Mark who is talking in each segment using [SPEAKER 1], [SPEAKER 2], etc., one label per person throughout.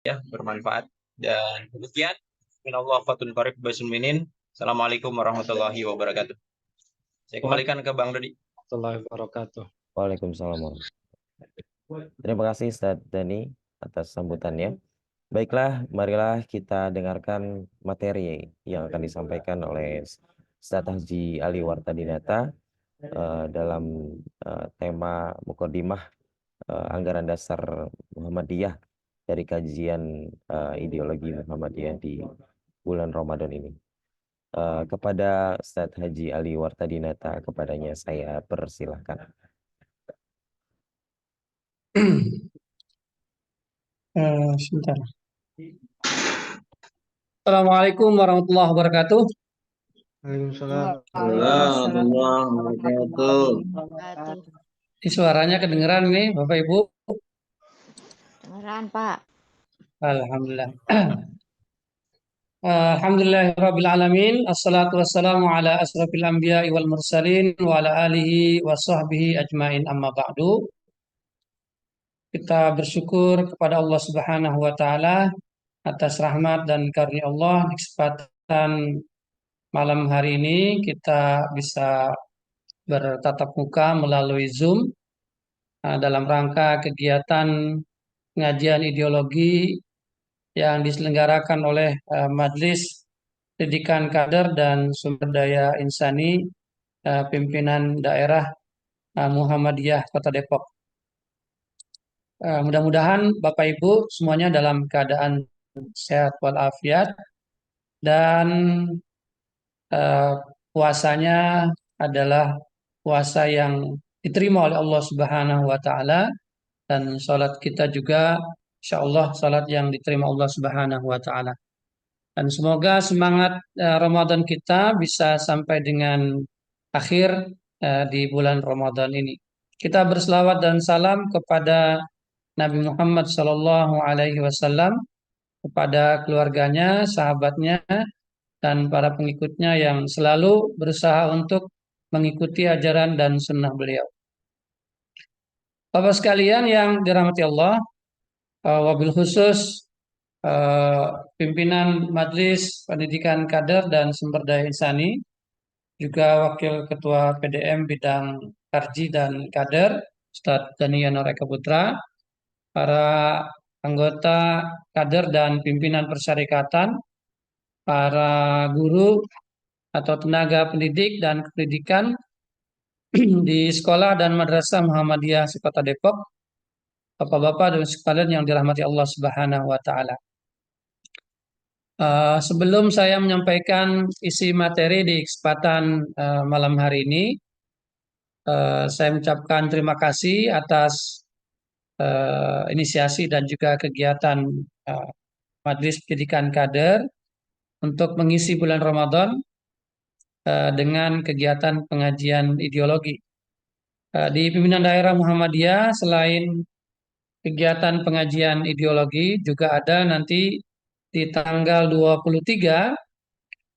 [SPEAKER 1] ya, bermanfaat. Dan demikian, minallah fatun qarib basul minin. Assalamualaikum warahmatullahi wabarakatuh. Saya kembalikan ke Bang Dodi.
[SPEAKER 2] Warahmatullahi wabarakatuh.
[SPEAKER 3] Waalaikumsalam. Terima kasih Ustaz Dani atas sambutannya. Baiklah, marilah kita dengarkan materi yang akan disampaikan oleh Ustaz Haji Ali Wartadinata dalam tema Muqaddimah Anggaran Dasar Muhammadiyah dari kajian ideologi Muhammadiyah di bulan Ramadan ini. Kepada Ustaz Haji Ali Wartadinata, kepadanya saya persilahkan.
[SPEAKER 4] Sebentar. Assalamualaikum warahmatullahi wabarakatuh.
[SPEAKER 2] Waalaikumsalam.
[SPEAKER 5] Warahmatullahi wabarakatuh.
[SPEAKER 4] Ini suaranya kedengeran nih, Bapak Ibu.
[SPEAKER 5] Dengeran, Pak.
[SPEAKER 4] Alhamdulillah. Alhamdulillahirabbil alamin. Assalatu wassalamu ala asrofil anbiya'i wal mursalin wa ala alihi wa sahbihi ajmain, amma ba'du. Kita bersyukur kepada Allah Subhanahu wa taala atas rahmat dan karunia Allah di kesempatan malam hari ini kita bisa bertatap muka melalui Zoom dalam rangka kegiatan pengajian ideologi yang diselenggarakan oleh Majelis Pendidikan Kader dan Sumber Daya Insani Pimpinan Daerah Muhammadiyah Kota Depok. Mudah-mudahan Bapak Ibu semuanya dalam keadaan sehat walafiat dan puasanya adalah puasa yang diterima oleh Allah Subhanahu wa taala, dan salat kita juga insyaallah salat yang diterima Allah Subhanahu wa taala. Dan semoga semangat Ramadan kita bisa sampai dengan akhir di bulan Ramadan ini. Kita berselawat dan salam kepada Nabi Muhammad sallallahu alaihi wasallam, kepada keluarganya, sahabatnya, dan para pengikutnya yang selalu berusaha untuk mengikuti ajaran dan sunnah beliau. Bapak sekalian yang dirahmati Allah, wabil khusus pimpinan Majelis Pendidikan Kader dan Sumber Daya Insani, juga Wakil Ketua PDM Bidang Karji dan Kader, Ustadz Daniel Eka Putra, para anggota kader dan pimpinan persyarikatan, para guru atau tenaga pendidik dan pendidikan di sekolah dan madrasah Muhammadiyah Kota Depok, Bapak-bapak dan sekalian yang dirahmati Allah Subhanahu wa taala. Sebelum saya menyampaikan isi materi di kesempatan malam hari ini, saya mengucapkan terima kasih atas inisiasi dan juga kegiatan Majelis Pendidikan Kader untuk mengisi bulan Ramadan dengan kegiatan pengajian ideologi. Di pimpinan daerah Muhammadiyah, selain kegiatan pengajian ideologi, juga ada nanti di tanggal 23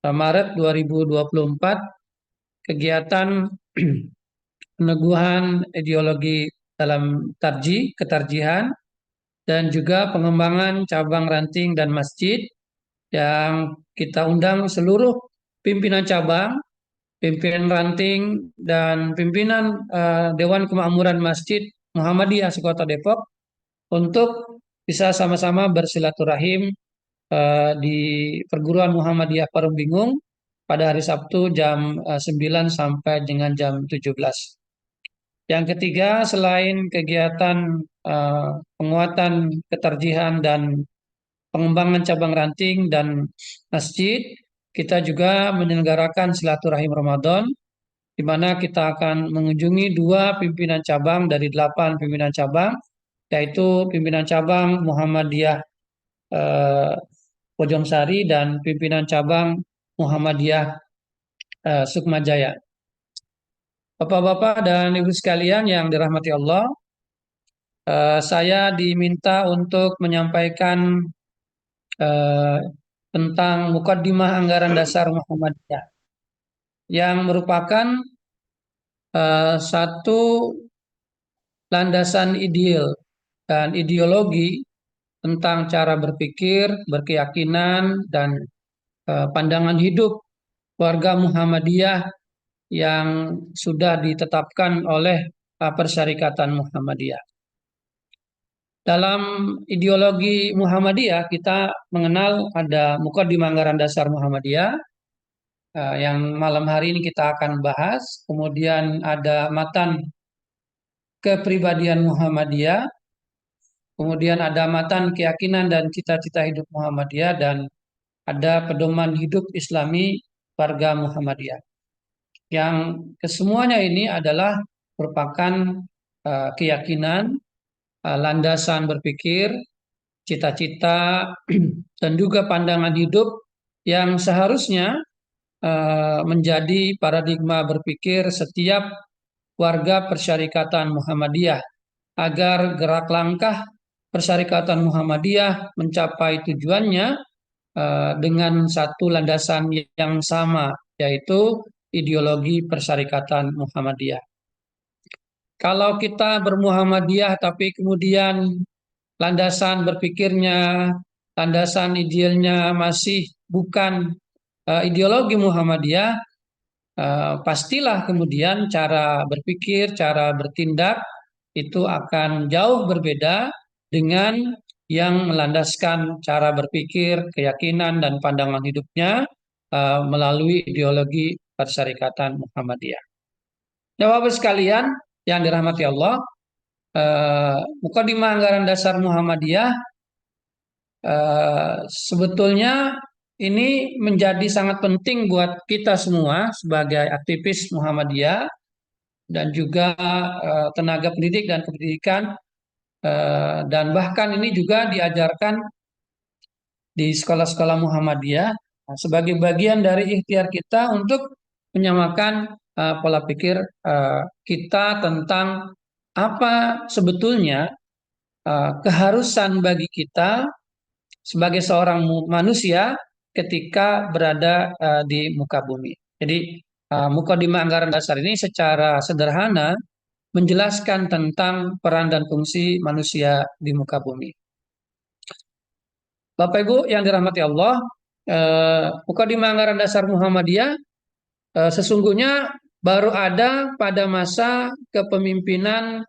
[SPEAKER 4] Maret 2024 kegiatan peneguhan ideologi dalam ketarjihan, dan juga pengembangan cabang ranting dan masjid yang kita undang seluruh pimpinan cabang, pimpinan ranting, dan pimpinan Dewan Kemakmuran Masjid Muhammadiyah Kota Depok untuk bisa sama-sama bersilaturahim di Perguruan Muhammadiyah Parung Bingung pada hari Sabtu jam 9 sampai dengan jam 17. Yang ketiga, selain kegiatan penguatan ketarjihan dan pengembangan cabang ranting dan masjid, kita juga menyelenggarakan silaturahim Ramadan, di mana kita akan mengunjungi 2 pimpinan cabang dari 8 pimpinan cabang, yaitu pimpinan cabang Muhammadiyah Bojong Sari dan pimpinan cabang Muhammadiyah Sukmajaya. Bapak-bapak dan ibu sekalian yang dirahmati Allah, saya diminta untuk menyampaikan tentang Muqaddimah Anggaran Dasar Muhammadiyah, yang merupakan satu landasan ideal dan ideologi tentang cara berpikir, berkeyakinan, dan pandangan hidup warga Muhammadiyah yang sudah ditetapkan oleh Persyarikatan Muhammadiyah. Dalam ideologi Muhammadiyah kita mengenal ada Muqaddimah Anggaran Dasar Muhammadiyah yang malam hari ini kita akan bahas. Kemudian ada matan kepribadian Muhammadiyah, kemudian ada matan keyakinan dan cita-cita hidup Muhammadiyah, dan ada pedoman hidup Islami warga Muhammadiyah. Yang kesemuanya ini adalah merupakan keyakinan, landasan berpikir, cita-cita, dan juga pandangan hidup yang seharusnya menjadi paradigma berpikir setiap warga Persyarikatan Muhammadiyah agar gerak langkah Persyarikatan Muhammadiyah mencapai tujuannya dengan satu landasan yang sama, yaitu ideologi Persyarikatan Muhammadiyah. Kalau kita bermuhammadiyah tapi kemudian landasan berpikirnya, landasan idealnya masih bukan ideologi Muhammadiyah, pastilah kemudian cara berpikir, cara bertindak itu akan jauh berbeda dengan yang melandaskan cara berpikir, keyakinan, dan pandangan hidupnya melalui ideologi Persyarikatan Muhammadiyah. Bapak sekalian yang dirahmati Allah, Muqaddimah Anggaran Dasar Muhammadiyah sebetulnya ini menjadi sangat penting buat kita semua sebagai aktivis Muhammadiyah dan juga tenaga pendidik dan kependidikan, dan bahkan ini juga diajarkan di sekolah-sekolah Muhammadiyah sebagai bagian dari ikhtiar kita untuk menyamakan pola pikir kita tentang apa sebetulnya keharusan bagi kita sebagai seorang manusia ketika berada di muka bumi. Jadi Muqaddimah Anggaran Dasar ini secara sederhana menjelaskan tentang peran dan fungsi manusia di muka bumi. Bapak Ibu yang dirahmati Allah, Muqaddimah Anggaran Dasar Muhammadiyah sesungguhnya baru ada pada masa kepemimpinan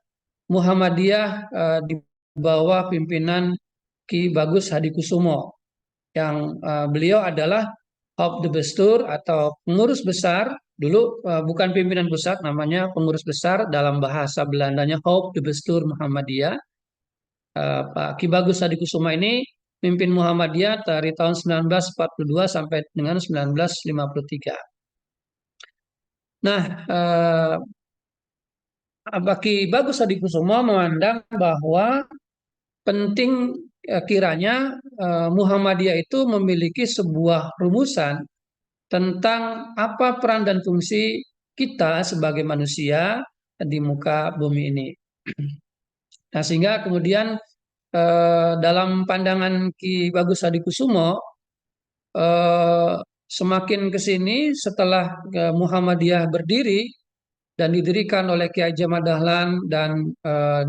[SPEAKER 4] Muhammadiyah di bawah pimpinan Ki Bagus Hadikusumo, yang beliau adalah Haupt de Bestuur atau pengurus besar. Dulu bukan pimpinan pusat, namanya pengurus besar, dalam bahasa Belandanya Haupt de Bestuur Muhammadiyah. Pak Ki Bagus Hadikusumo ini mimpin Muhammadiyah dari tahun 1942 sampai dengan 1953. Nah, Ki Bagus Hadikusumo memandang bahwa penting kiranya Muhammadiyah itu memiliki sebuah rumusan tentang apa peran dan fungsi kita sebagai manusia di muka bumi ini. Nah, sehingga kemudian dalam pandangan Ki Bagus Hadikusumo, semakin ke sini setelah Muhammadiyah berdiri dan didirikan oleh Kiai Haji Ahmad Dahlan dan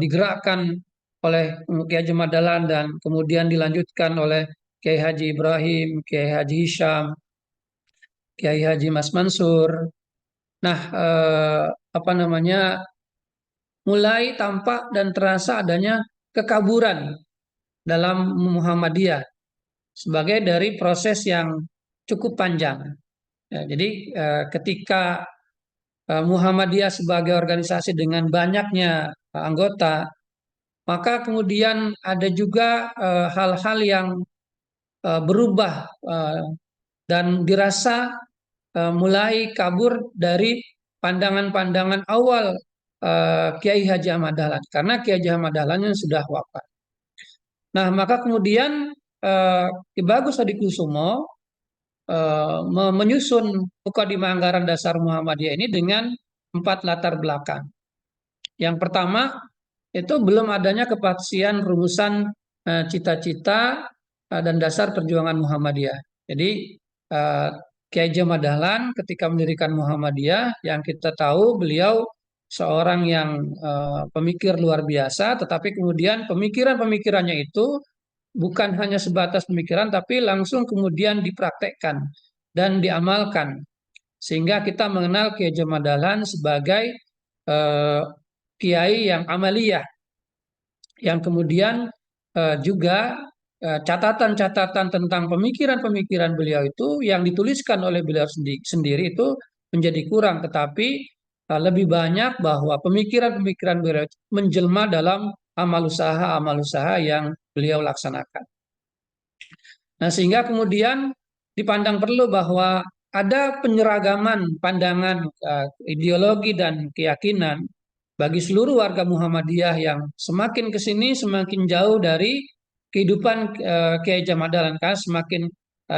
[SPEAKER 4] digerakkan oleh Kiai Haji Ahmad Dahlan dan kemudian dilanjutkan oleh Kiai Haji Ibrahim, Kiai Haji Hisham, Kiai Haji Mas Mansur. Nah, mulai tampak dan terasa adanya kekaburan dalam Muhammadiyah sebagai dari proses yang cukup panjang. Ya, jadi ketika Muhammadiyah sebagai organisasi dengan banyaknya anggota, maka kemudian ada juga hal-hal yang berubah dan dirasa mulai kabur dari pandangan-pandangan awal Kiai Haji Ahmad Dahlan, karena Kiai Haji Ahmad Dahlan yang sudah wafat. Nah, maka kemudian Ki Bagus Hadikusumo menyusun Muqaddimah Anggaran Dasar Muhammadiyah ini dengan 4 latar belakang. Yang pertama itu belum adanya kepastian rumusan cita-cita dan dasar perjuangan Muhammadiyah. Jadi Kiai Haji Ahmad Dahlan ketika mendirikan Muhammadiyah, yang kita tahu beliau seorang yang pemikir luar biasa, tetapi kemudian pemikiran-pemikirannya itu bukan hanya sebatas pemikiran, tapi langsung kemudian dipraktekkan dan diamalkan. Sehingga kita mengenal Kiai Haji Ahmad Dahlan sebagai kiai yang amaliyah, yang kemudian juga catatan-catatan tentang pemikiran-pemikiran beliau itu yang dituliskan oleh beliau sendiri itu menjadi kurang, tetapi lebih banyak bahwa pemikiran-pemikiran beliau menjelma dalam amal usaha yang beliau laksanakan. Nah, sehingga kemudian dipandang perlu bahwa ada penyeragaman pandangan, ideologi dan keyakinan bagi seluruh warga Muhammadiyah yang semakin ke sini semakin jauh dari kehidupan Kiai Haji Ahmad Dahlan, kan semakin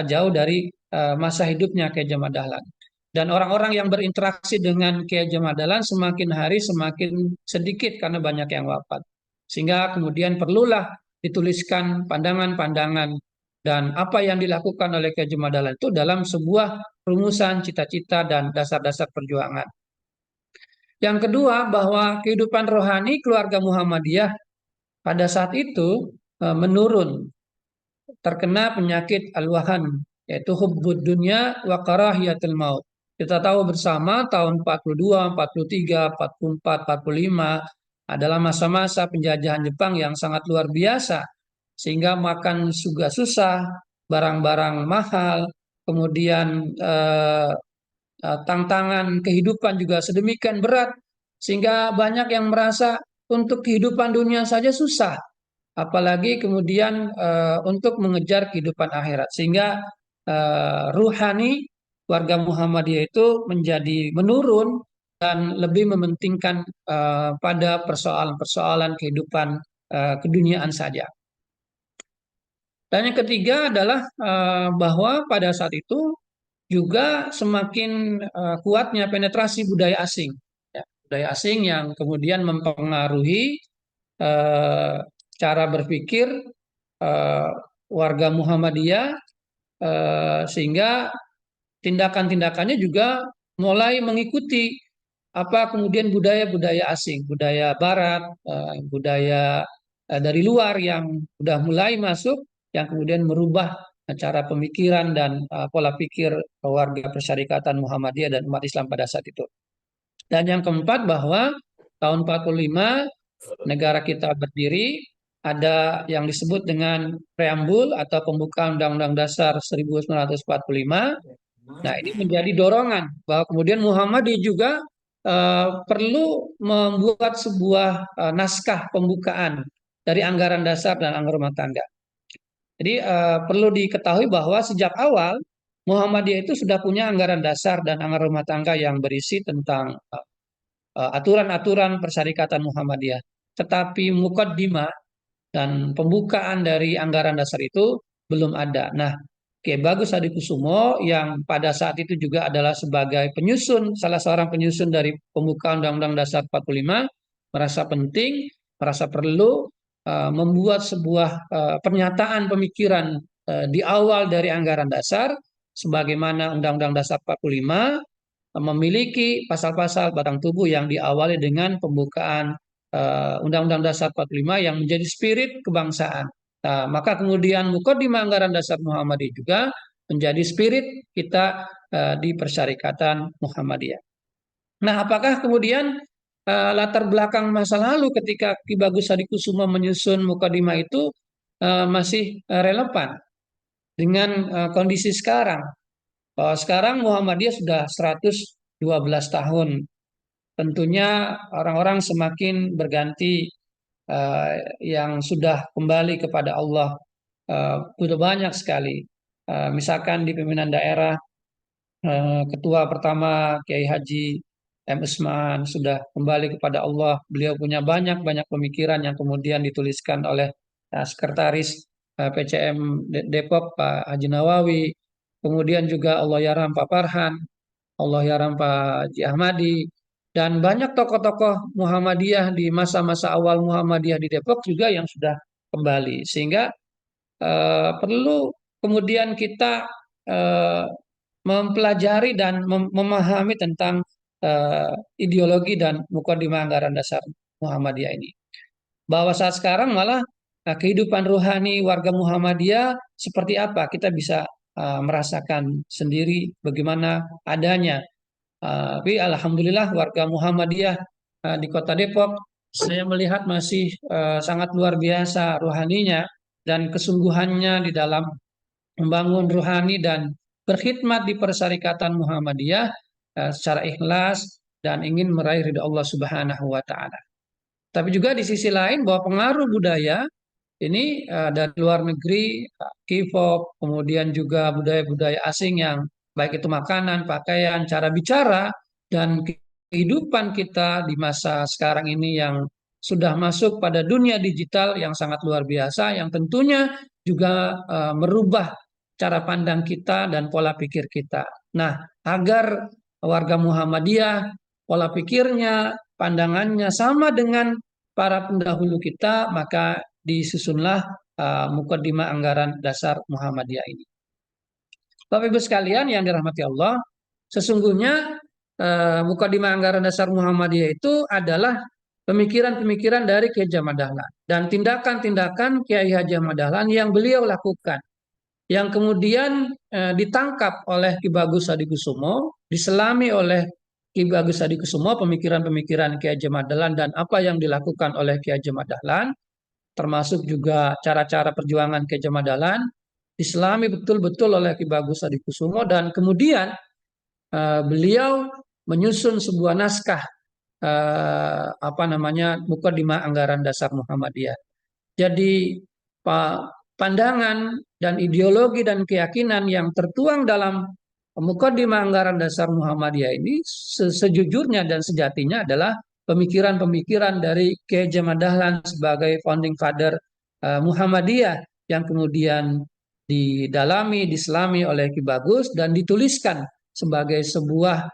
[SPEAKER 4] jauh dari masa hidupnya Kiai Haji Ahmad Dahlan. Dan orang-orang yang berinteraksi dengan Kiai Haji Ahmad Dahlan semakin hari semakin sedikit karena banyak yang wafat. Sehingga kemudian perlulah dituliskan pandangan-pandangan dan apa yang dilakukan oleh Kiai Haji Ahmad Dahlan itu dalam sebuah rumusan cita-cita dan dasar-dasar perjuangan. Yang kedua, bahwa kehidupan rohani keluarga Muhammadiyah pada saat itu menurun, terkena penyakit al-wahan, yaitu hubbud dunya wa karahiyatul maut. Kita tahu bersama tahun 42, 43, 44, 45 adalah masa-masa penjajahan Jepang yang sangat luar biasa, sehingga makan juga susah, barang-barang mahal, kemudian tantangan kehidupan juga sedemikian berat, sehingga banyak yang merasa untuk kehidupan dunia saja susah, apalagi kemudian untuk mengejar kehidupan akhirat. Sehingga ruhani warga Muhammadiyah itu menjadi menurun dan lebih mementingkan pada persoalan-persoalan kehidupan keduniaan saja. Dan yang ketiga adalah bahwa pada saat itu juga semakin kuatnya penetrasi budaya asing, ya, budaya asing yang kemudian mempengaruhi cara berpikir warga Muhammadiyah, sehingga tindakan-tindakannya juga mulai mengikuti apa kemudian budaya-budaya asing, budaya Barat, budaya dari luar yang sudah mulai masuk, yang kemudian merubah cara pemikiran dan pola pikir warga Persyarikatan Muhammadiyah dan umat Islam pada saat itu. Dan yang keempat, bahwa tahun 45 negara kita berdiri, ada yang disebut dengan preambul atau pembukaan Undang-Undang Dasar 1945. Nah, ini menjadi dorongan bahwa kemudian Muhammadiyah juga perlu membuat sebuah naskah pembukaan dari anggaran dasar dan anggaran rumah tangga. Jadi perlu diketahui bahwa sejak awal Muhammadiyah itu sudah punya anggaran dasar dan anggaran rumah tangga yang berisi tentang aturan-aturan Persyarikatan Muhammadiyah. Tetapi mukaddimah dan pembukaan dari anggaran dasar itu belum ada. Nah, Kiai Bagus Hadikusumo yang pada saat itu juga adalah sebagai penyusun, salah seorang penyusun dari pembukaan Undang-Undang Dasar 45, merasa penting, merasa perlu membuat sebuah pernyataan pemikiran di awal dari anggaran dasar, sebagaimana Undang-Undang Dasar 45 memiliki pasal-pasal batang tubuh yang diawali dengan pembukaan Undang-Undang Dasar 45 yang menjadi spirit kebangsaan. Nah, maka kemudian Muqaddimah Anggaran Dasar Muhammadiyah juga menjadi spirit kita di Persyarikatan Muhammadiyah. Nah, apakah kemudian latar belakang masa lalu ketika Ki Bagus Hadikusumo menyusun Muqaddimah itu masih relevan dengan kondisi sekarang? Bahwa sekarang Muhammadiyah sudah 112 tahun. Tentunya orang-orang semakin berganti, yang sudah kembali kepada Allah sudah banyak sekali. Misalkan di pimpinan daerah, ketua pertama Kiai Haji M. Usman sudah kembali kepada Allah. Beliau punya banyak pemikiran yang kemudian dituliskan oleh sekretaris PCM Depok Pak Haji Nawawi. Kemudian juga Allahyarham Pak Farhan, Allahyarham Pak Haji Ahmadi, dan banyak tokoh-tokoh Muhammadiyah di masa-masa awal Muhammadiyah di Depok juga yang sudah kembali. Sehingga perlu kemudian kita mempelajari dan memahami tentang ideologi dan Muqaddimah Anggaran Dasar Muhammadiyah ini. Bahwa saat sekarang malah kehidupan rohani warga Muhammadiyah seperti apa. Kita bisa merasakan sendiri bagaimana adanya. Tapi alhamdulillah warga Muhammadiyah di Kota Depok saya melihat masih sangat luar biasa rohaninya dan kesungguhannya di dalam membangun rohani dan berkhidmat di Persyarikatan Muhammadiyah secara ikhlas dan ingin meraih ridha Allah Subhanahu wa taala. Tapi juga di sisi lain bahwa pengaruh budaya ini dari luar negeri, K-pop, kemudian juga budaya-budaya asing yang baik itu makanan, pakaian, cara bicara, dan kehidupan kita di masa sekarang ini yang sudah masuk pada dunia digital yang sangat luar biasa, yang tentunya juga merubah cara pandang kita dan pola pikir kita. Nah, agar warga Muhammadiyah, pola pikirnya, pandangannya sama dengan para pendahulu kita, maka disusunlah Muqaddimah Anggaran Dasar Muhammadiyah ini. Bapak Ibu sekalian yang dirahmati Allah, sesungguhnya Muqaddimah Anggaran Dasar Muhammadiyah itu adalah pemikiran-pemikiran dari Kiai Haji Ahmad Dahlan dan tindakan-tindakan Kiai Haji Ahmad Dahlan yang beliau lakukan, yang kemudian ditangkap oleh Ki Bagus Hadikusumo, diselami oleh Ki Bagus Hadikusumo, pemikiran-pemikiran Kiai Haji Ahmad Dahlan dan apa yang dilakukan oleh Kiai Haji Ahmad Dahlan, termasuk juga cara-cara perjuangan Kiai Haji Ahmad Dahlan, diselami betul-betul oleh Ki Bagus Hadikusumo, dan kemudian beliau menyusun sebuah naskah Muqaddimah Anggaran Dasar Muhammadiyah. Jadi pandangan dan ideologi dan keyakinan yang tertuang dalam Muqaddimah Anggaran Dasar Muhammadiyah ini sejujurnya dan sejatinya adalah pemikiran-pemikiran dari Kiai Haji Ahmad Dahlan sebagai founding father Muhammadiyah yang kemudian didalami, diselami oleh Ki Bagus dan dituliskan sebagai sebuah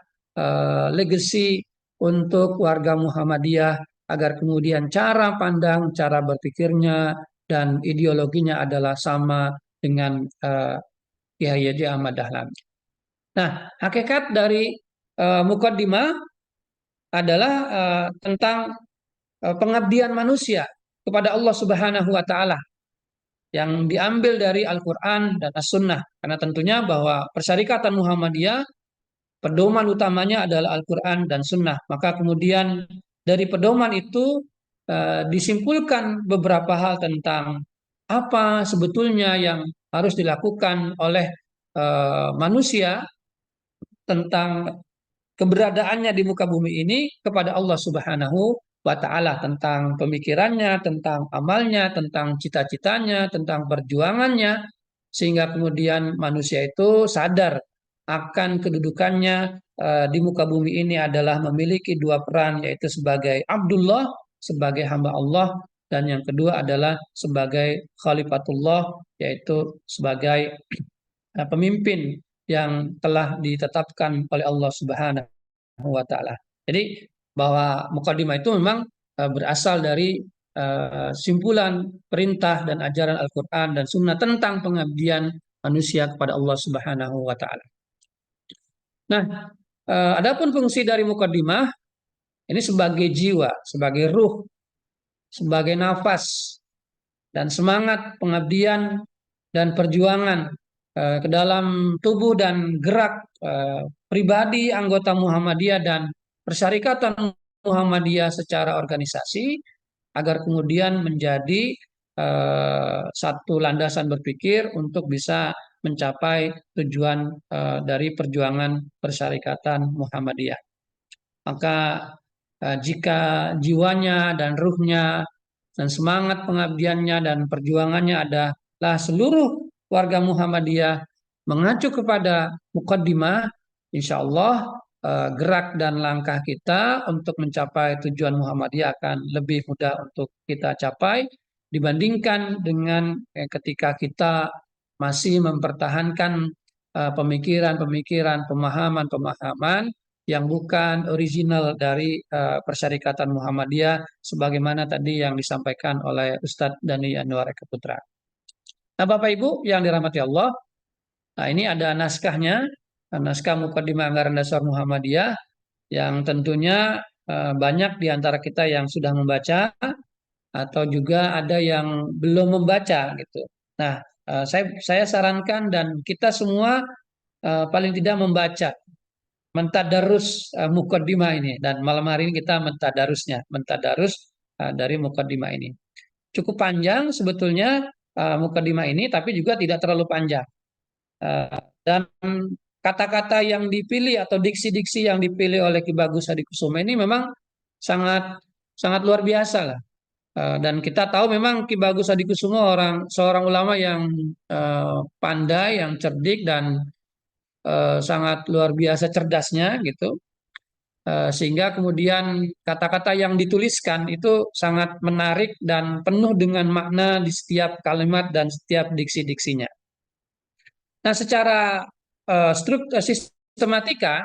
[SPEAKER 4] legacy untuk warga Muhammadiyah agar kemudian cara pandang, cara berpikirnya dan ideologinya adalah sama dengan Kiai Haji Ahmad Dahlan. Nah, hakikat dari Muqaddimah adalah tentang pengabdian manusia kepada Allah Subhanahu wa taala yang diambil dari Al-Qur'an dan As-Sunnah, karena tentunya bahwa Persyarikatan Muhammadiyah pedoman utamanya adalah Al-Quran dan Sunnah. Maka kemudian dari pedoman itu disimpulkan beberapa hal tentang apa sebetulnya yang harus dilakukan oleh manusia tentang keberadaannya di muka bumi ini kepada Allah Subhanahu wa taala, tentang pemikirannya, tentang amalnya, tentang cita-citanya, tentang perjuangannya, sehingga kemudian manusia itu sadar akan kedudukannya di muka bumi ini adalah memiliki dua peran, yaitu sebagai Abdullah, sebagai hamba Allah, dan yang kedua adalah sebagai Khalifatullah, yaitu sebagai pemimpin yang telah ditetapkan oleh Allah Subhanahu wa taala. Jadi bahwa Muqaddimah itu memang berasal dari simpulan perintah dan ajaran Al-Quran dan Sunnah tentang pengabdian manusia kepada Allah Subhanahu wa taala. Nah, adapun fungsi dari Muqaddimah ini sebagai jiwa, sebagai ruh, sebagai nafas dan semangat pengabdian dan perjuangan ke dalam tubuh dan gerak pribadi anggota Muhammadiyah dan Persyarikatan Muhammadiyah secara organisasi, agar kemudian menjadi satu landasan berpikir untuk bisa mencapai tujuan dari perjuangan Persyarikatan Muhammadiyah. Maka jika jiwanya dan ruhnya dan semangat pengabdiannya dan perjuangannya adalah seluruh warga Muhammadiyah mengacu kepada Muqaddimah, insya Allah gerak dan langkah kita untuk mencapai tujuan Muhammadiyah akan lebih mudah untuk kita capai dibandingkan dengan ketika kita masih mempertahankan pemikiran-pemikiran, pemahaman-pemahaman yang bukan original dari Persyarikatan Muhammadiyah sebagaimana tadi yang disampaikan oleh Ustadz Dhani Anwar Eka Putra. Nah, Bapak Ibu yang dirahmati Allah, nah ini ada naskahnya, naskah Muqaddimah Anggaran Dasar Muhammadiyah yang tentunya banyak di antara kita yang sudah membaca atau juga ada yang belum membaca gitu. Nah, saya sarankan dan kita semua paling tidak membaca, mentadarus mukaddimah ini, dan malam hari ini kita mentadarus dari mukaddimah ini. Cukup panjang sebetulnya mukaddimah ini, tapi juga tidak terlalu panjang. Dan kata-kata yang dipilih atau diksi-diksi yang dipilih oleh Ki Bagus Hadikusuma ini memang sangat sangat luar biasa lah. Dan kita tahu memang Ki Bagus Hadikusuma seorang ulama yang pandai, yang cerdik dan sangat luar biasa cerdasnya gitu. Sehingga kemudian kata-kata yang dituliskan itu sangat menarik dan penuh dengan makna di setiap kalimat dan setiap diksi-diksinya. Nah, secara sistematika,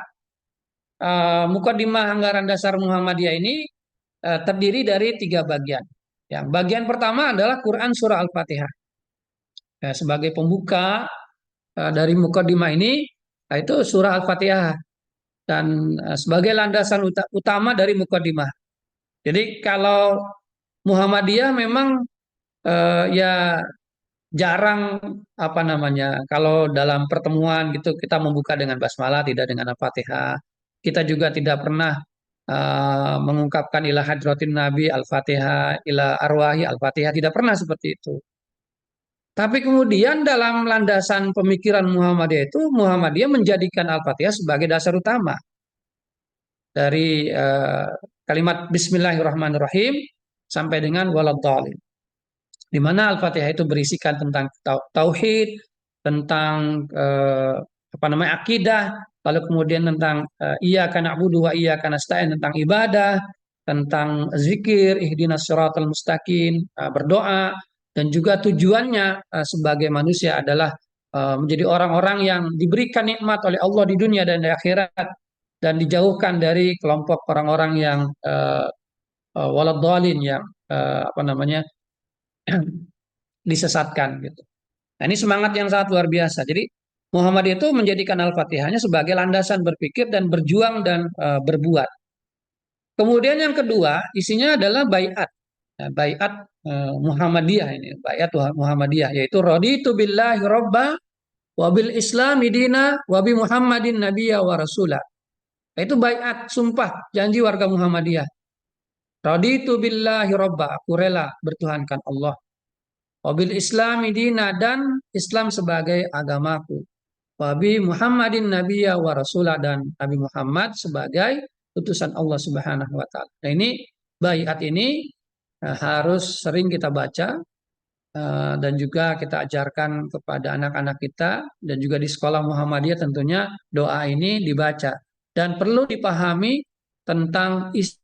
[SPEAKER 4] Mukaddimah Anggaran Dasar Muhammadiyah ini terdiri dari 3 bagian. Yang bagian pertama adalah Quran Surah Al-Fatihah. Ya, sebagai pembuka dari Mukaddimah ini, itu Surah Al-Fatihah. Dan sebagai landasan utama dari Mukaddimah. Jadi kalau Muhammadiyah memang ya jarang apa namanya, kalau dalam pertemuan gitu kita membuka dengan basmalah, tidak dengan Al-Fatihah. Kita juga tidak pernah mengungkapkan ila hadratin Nabi Al-Fatihah, ila arwahi Al-Fatihah, tidak pernah seperti itu. Tapi kemudian dalam landasan pemikiran Muhammadiyah itu, Muhammadiyah menjadikan Al-Fatihah sebagai dasar utama dari kalimat Bismillahirrahmanirrahim sampai dengan waladhdallin. Di mana Al-Fatihah itu berisikan tentang tauhid, tentang apa namanya akidah, lalu kemudian tentang iyyaka na'budu wa iyyaka nasta'in, tentang ibadah, tentang zikir, ihdinas siratal mustaqim, berdoa, dan juga tujuannya sebagai manusia adalah menjadi orang-orang yang diberikan nikmat oleh Allah di dunia dan di akhirat, dan dijauhkan dari kelompok orang-orang yang waladhdallin, yang apa namanya disesatkan gitu. Nah, ini semangat yang sangat luar biasa. Jadi Muhammadiyah itu menjadikan Al-Fatihahnya sebagai landasan berpikir dan berjuang dan berbuat. Kemudian yang kedua, isinya adalah baiat. Nah, baiat Muhammadiyah ini, baiat Muhammadiyah, yaitu raditu billahi robba wa bil islami dina wa bi Muhammadin nabiyya wa rasulah. Nah, itu baiat, sumpah, janji warga Muhammadiyah. Raditu billahi robba, aku rela bertuhankan Allah. Wabil Islami dina, dan Islam sebagai agamaku. Wabi Muhammadin nabiyya wa rasulah, dan Nabi Muhammad sebagai utusan Allah Subhanahu wa taala. Nah, ini baiat ini harus sering kita baca dan juga kita ajarkan kepada anak-anak kita, dan juga di sekolah Muhammadiyah tentunya doa ini dibaca dan perlu dipahami tentang isi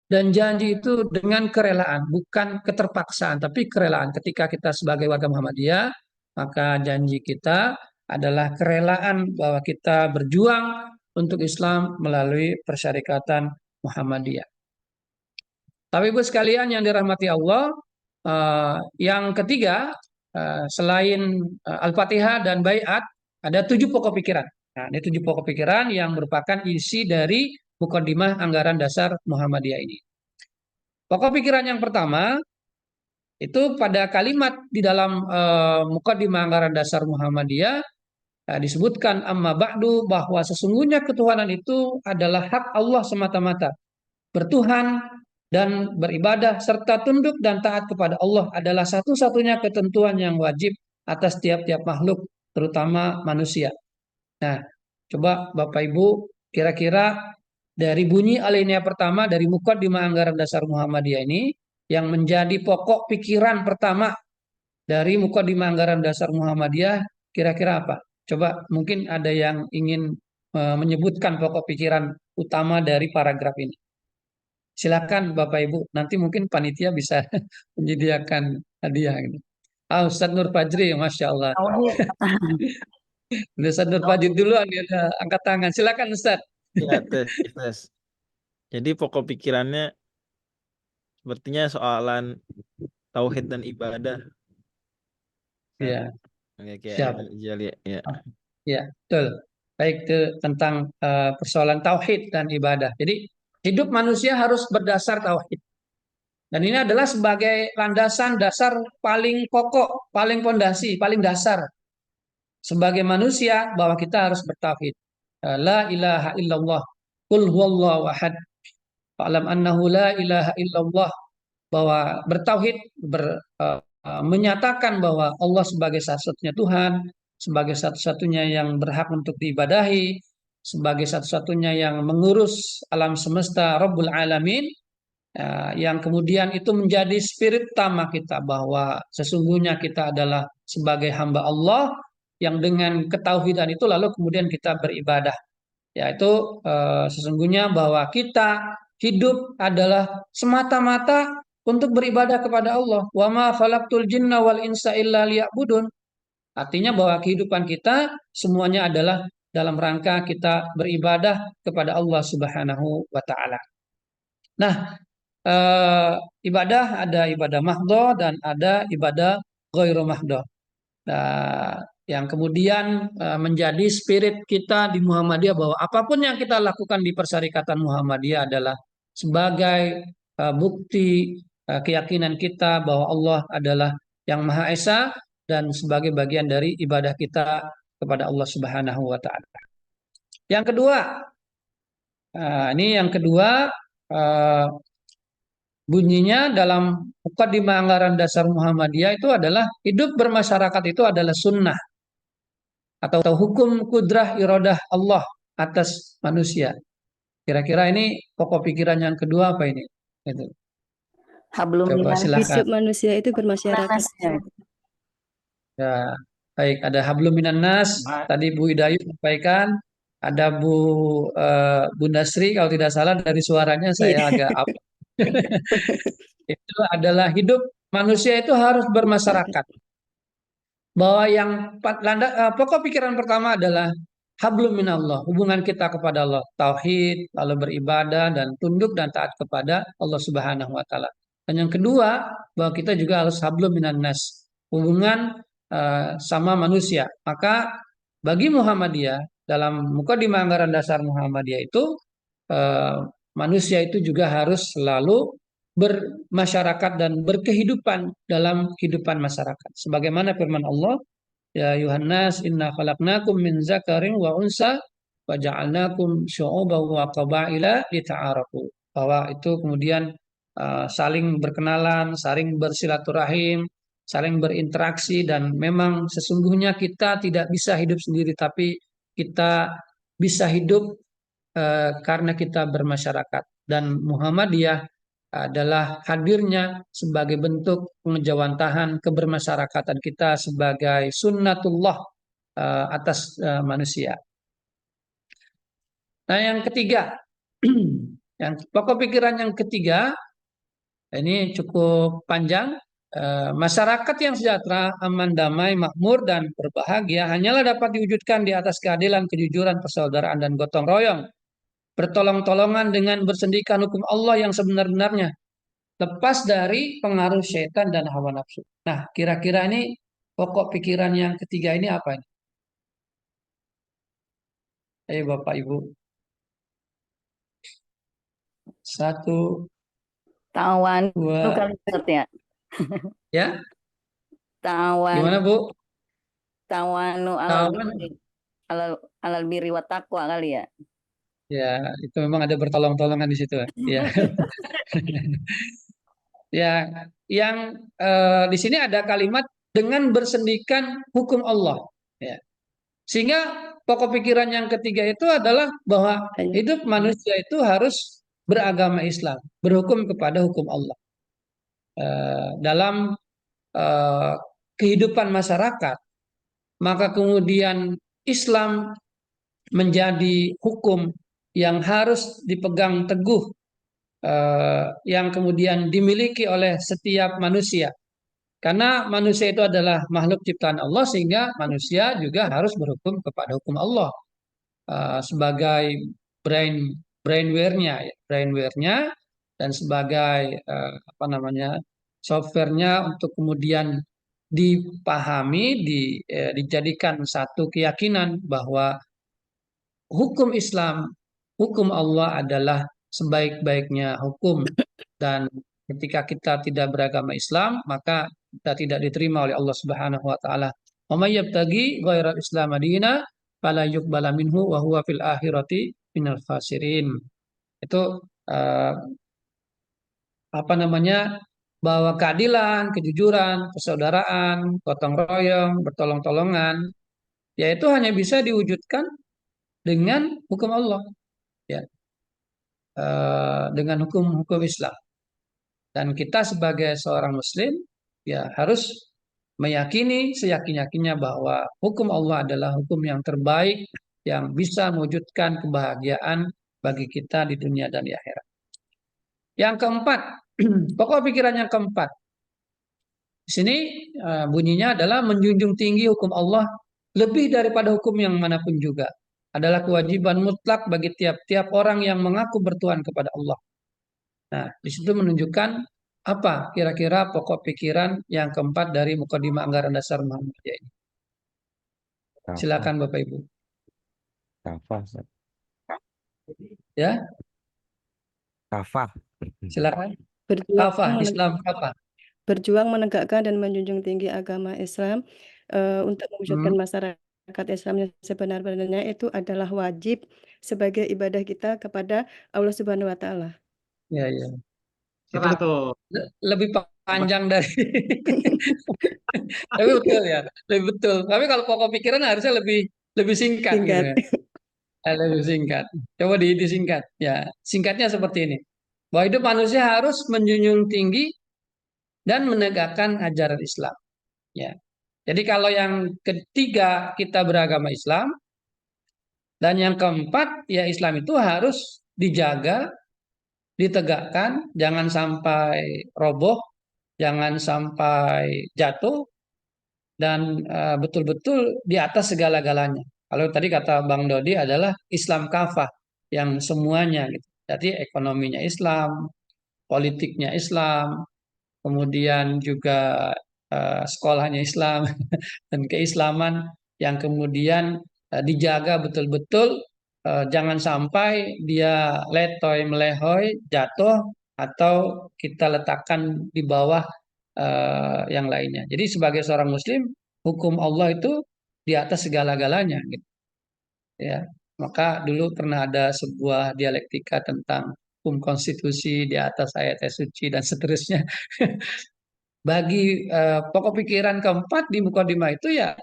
[SPEAKER 4] dan janji itu dengan kerelaan, bukan keterpaksaan, tapi kerelaan. Ketika kita sebagai warga Muhammadiyah, maka janji kita adalah kerelaan bahwa kita berjuang untuk Islam melalui persyarikatan Muhammadiyah. Tapi Ibu sekalian yang dirahmati Allah, yang ketiga, selain Al-Fatihah dan Baiat, ada 7 pokok pikiran. Nah, ini 7 pokok pikiran yang merupakan isi dari Mukaddimah Anggaran Dasar Muhammadiyah ini. Pokok pikiran yang pertama itu pada kalimat di dalam Mukaddimah Anggaran Dasar Muhammadiyah disebutkan amma ba'du, bahwa sesungguhnya ketuhanan itu adalah hak Allah semata-mata. Bertuhan dan beribadah serta tunduk dan taat kepada Allah adalah satu-satunya ketentuan yang wajib atas tiap-tiap makhluk, terutama manusia. Nah, coba Bapak Ibu, kira-kira dari bunyi alinea pertama dari Mukaddimah Anggaran Dasar Muhammadiyah ini, yang menjadi pokok pikiran pertama dari Mukaddimah Anggaran Dasar Muhammadiyah, kira-kira apa? Coba mungkin ada yang ingin menyebutkan pokok pikiran utama dari paragraf ini. Silakan Bapak Ibu, nanti mungkin panitia bisa menyediakan hadiah ini. Ustadz Nur Fajri, Masya Allah. Ustadz Nur Fajri dulu ada angkat tangan. Silakan Ustadz.
[SPEAKER 6] Ya, tes. Jadi pokok pikirannya sepertinya soalan tauhid dan ibadah.
[SPEAKER 4] Ya,
[SPEAKER 6] Oke,
[SPEAKER 4] siap.
[SPEAKER 6] Ya.
[SPEAKER 4] Ya, betul. Baik, itu tentang persoalan tauhid dan ibadah. Jadi Hidup manusia harus berdasar tauhid. Dan ini adalah sebagai landasan dasar paling pokok, paling pondasi, paling dasar sebagai manusia bahwa kita harus bertauhid. La ilaha illallah. Qul huwallahu ahad. Fa'lam annahu la ilaha illallah, bahwa bertauhid menyatakan bahwa Allah sebagai satu-satunya Tuhan, sebagai satu-satunya yang berhak untuk diibadahi, sebagai satu-satunya yang mengurus alam semesta, Rabbul Alamin, yang kemudian itu menjadi spirit utama kita bahwa sesungguhnya kita adalah sebagai hamba Allah yang dengan ketauhidan itu lalu kemudian kita beribadah. Yaitu sesungguhnya bahwa kita hidup adalah semata-mata untuk beribadah kepada Allah. Wa ma khalaqtul jinna wal insa illa liya'budun. Artinya bahwa kehidupan kita semuanya adalah dalam rangka kita beribadah kepada Allah Subhanahu wa taala. Nah, ibadah ada ibadah mahdhah dan ada ibadah ghairu mahdhah. Nah, yang kemudian menjadi spirit kita di Muhammadiyah bahwa apapun yang kita lakukan di Persyarikatan Muhammadiyah adalah sebagai bukti keyakinan kita bahwa Allah adalah yang Maha Esa dan sebagai bagian dari ibadah kita kepada Allah Subhanahu wa taala. Yang kedua, ini yang kedua, bunyinya dalam Muqaddimah Anggaran Dasar Muhammadiyah itu adalah hidup bermasyarakat itu adalah sunnah atau hukum kudrah iradah Allah atas manusia. Kira-kira ini pokok pikiran yang kedua apa ini? Itu.
[SPEAKER 7] Hablum
[SPEAKER 4] Coba
[SPEAKER 7] minan
[SPEAKER 4] silakan.
[SPEAKER 8] Hidup manusia itu bermasyarakat.
[SPEAKER 4] Ya, baik, ada hablum minan nas, tadi Bu Hidayut sampaikan, ada Bu Nasri kalau tidak salah dari suaranya saya agak up. Itu adalah hidup manusia itu harus bermasyarakat. Bahwa yang pokok pikiran pertama adalah hablum minallah, hubungan kita kepada Allah, tauhid, lalu beribadah dan tunduk dan taat kepada Allah Subhanahu wa taala. Dan yang kedua, bahwa kita juga harus hablum minan nas, hubungan sama manusia. Maka bagi Muhammadiyah dalam Muqaddimah Anggaran Dasar Muhammadiyah itu manusia itu juga harus selalu bermasyarakat dan berkehidupan dalam kehidupan masyarakat. Sebagaimana firman Allah, ya Yuhannas inna khalaqnakum min zakarin wa unsa wa ja'alnakum syu'uban wa qabaila lita'arafu. Bahwa itu kemudian saling berkenalan, saling bersilaturahim, saling berinteraksi, dan memang sesungguhnya kita tidak bisa hidup sendiri, tapi kita bisa hidup karena kita bermasyarakat. Dan Muhammadiyah adalah hadirnya sebagai bentuk pengejawantahan kebermasyarakatan kita sebagai sunnatullah atas manusia. Nah, yang ketiga, yang pokok pikiran yang ketiga, ini cukup panjang. Masyarakat yang sejahtera, aman, damai, makmur, dan berbahagia hanyalah dapat diwujudkan di atas keadilan, kejujuran, persaudaraan, dan gotong royong. Bertolong-tolongan dengan bersendikan hukum Allah yang sebenar-benarnya, lepas dari pengaruh syaitan dan hawa nafsu. Nah, kira-kira ini pokok pikiran yang ketiga ini apa ini? Ayo Bapak Ibu. Satu.
[SPEAKER 7] Tawan
[SPEAKER 4] Dua.
[SPEAKER 7] kali ya.
[SPEAKER 4] Ya?
[SPEAKER 7] Tawan.
[SPEAKER 4] Gimana Bu?
[SPEAKER 7] Tawanu alal birri wa taqwa kali ya.
[SPEAKER 4] Ya, itu memang ada bertolong-tolongan di situ. Ya. Ya, yang di sini ada kalimat dengan bersendikan hukum Allah. Ya. Sehingga pokok pikiran yang ketiga itu adalah bahwa hidup manusia itu harus beragama Islam, berhukum kepada hukum Allah. Dalam kehidupan masyarakat, maka kemudian Islam menjadi hukum yang harus dipegang teguh, yang kemudian dimiliki oleh setiap manusia. Karena manusia itu adalah makhluk ciptaan Allah, sehingga manusia juga harus berhukum kepada hukum Allah sebagai brainware-nya dan sebagai software-nya untuk kemudian dipahami, dijadikan satu keyakinan bahwa hukum Islam, hukum Allah adalah sebaik-baiknya hukum, dan ketika kita tidak beragama Islam maka kita tidak diterima oleh Allah Subhanahu wa taala. Wa may yabtaghi ghairal Islam madina fala yuqbala minhu wa huwa fil akhirati minal khasirin. Itu apa namanya, bahwa keadilan, kejujuran, persaudaraan, gotong royong, bertolong-tolongan, yaitu hanya bisa diwujudkan dengan hukum Allah, ya, dengan hukum-hukum Islam. Dan kita sebagai seorang Muslim, ya harus meyakini seyakin-yakinnya bahwa hukum Allah adalah hukum yang terbaik yang bisa mewujudkan kebahagiaan bagi kita di dunia dan di akhirat. Yang keempat, pokok pikiran yang keempat. Di sini bunyinya adalah menjunjung tinggi hukum Allah lebih daripada hukum yang manapun juga. Adalah kewajiban mutlak bagi tiap-tiap orang yang mengaku bertuhan kepada Allah. Nah, di situ menunjukkan apa kira-kira pokok pikiran yang keempat dari Mukadimah Anggaran Dasar Muhammadiyah ini.
[SPEAKER 3] Kafah,
[SPEAKER 4] Silakan Bapak Ibu.
[SPEAKER 3] kafah, Ustaz.
[SPEAKER 4] Ya,
[SPEAKER 3] Kafah.
[SPEAKER 4] silakan.
[SPEAKER 8] Berjuang,
[SPEAKER 4] Kafah, Islam kafah.
[SPEAKER 8] berjuang menegakkan dan menjunjung tinggi agama Islam untuk mewujudkan masyarakat Islam yang sebenar-benarnya itu adalah wajib sebagai ibadah kita kepada Allah Subhanahu wa taala.
[SPEAKER 4] Ya, ya. Itu
[SPEAKER 5] Tuh.
[SPEAKER 4] lebih panjang dari tapi betul ya, lebih betul. Tapi kalau pokok pikiran harusnya lebih singkat gitu
[SPEAKER 8] Singkat.
[SPEAKER 4] ya. Lebih singkat. Coba disingkat. Ya, singkatnya seperti ini. Bahwa hidup manusia harus menjunjung tinggi dan menegakkan ajaran Islam. Ya. Jadi kalau yang ketiga kita beragama Islam, dan yang keempat ya Islam itu harus dijaga, ditegakkan, jangan sampai roboh, jangan sampai jatuh, dan betul-betul di atas segala-galanya. Kalau tadi kata Bang Dodi adalah Islam kafah, yang semuanya gitu. Jadi ekonominya Islam, politiknya Islam, kemudian juga sekolahnya Islam dan keislaman yang kemudian dijaga betul-betul, jangan sampai dia letoy melehoi jatuh atau kita letakkan di bawah yang lainnya. Jadi sebagai seorang Muslim, hukum Allah itu di atas segala-galanya, gitu. Ya, maka dulu pernah ada sebuah dialektika tentang hukum konstitusi di atas ayat suci dan seterusnya. Bagi pokok pikiran keempat di Mukadimah itu ya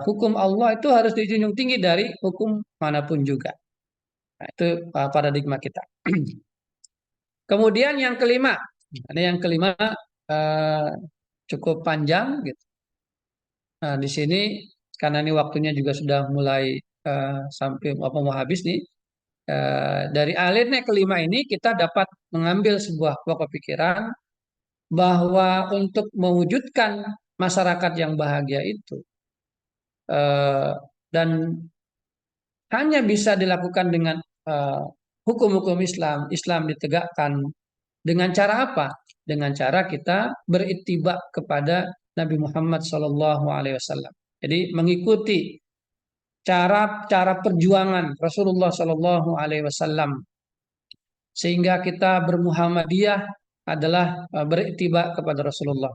[SPEAKER 4] hukum Allah itu harus dijunjung tinggi dari hukum manapun juga. Nah, itu paradigma kita. Kemudian yang kelima, ada yang kelima cukup panjang gitu. Nah, di sini karena ini waktunya juga sudah mulai sampai mau habis nih. Dari alinea kelima ini kita dapat mengambil sebuah pokok pikiran bahwa untuk mewujudkan masyarakat yang bahagia itu dan hanya bisa dilakukan dengan hukum-hukum Islam. Islam ditegakkan dengan cara apa? Dengan cara kita berittiba kepada Nabi Muhammad SAW. Jadi mengikuti cara perjuangan Rasulullah SAW, sehingga kita bermuhammadiyah adalah berittiba kepada Rasulullah.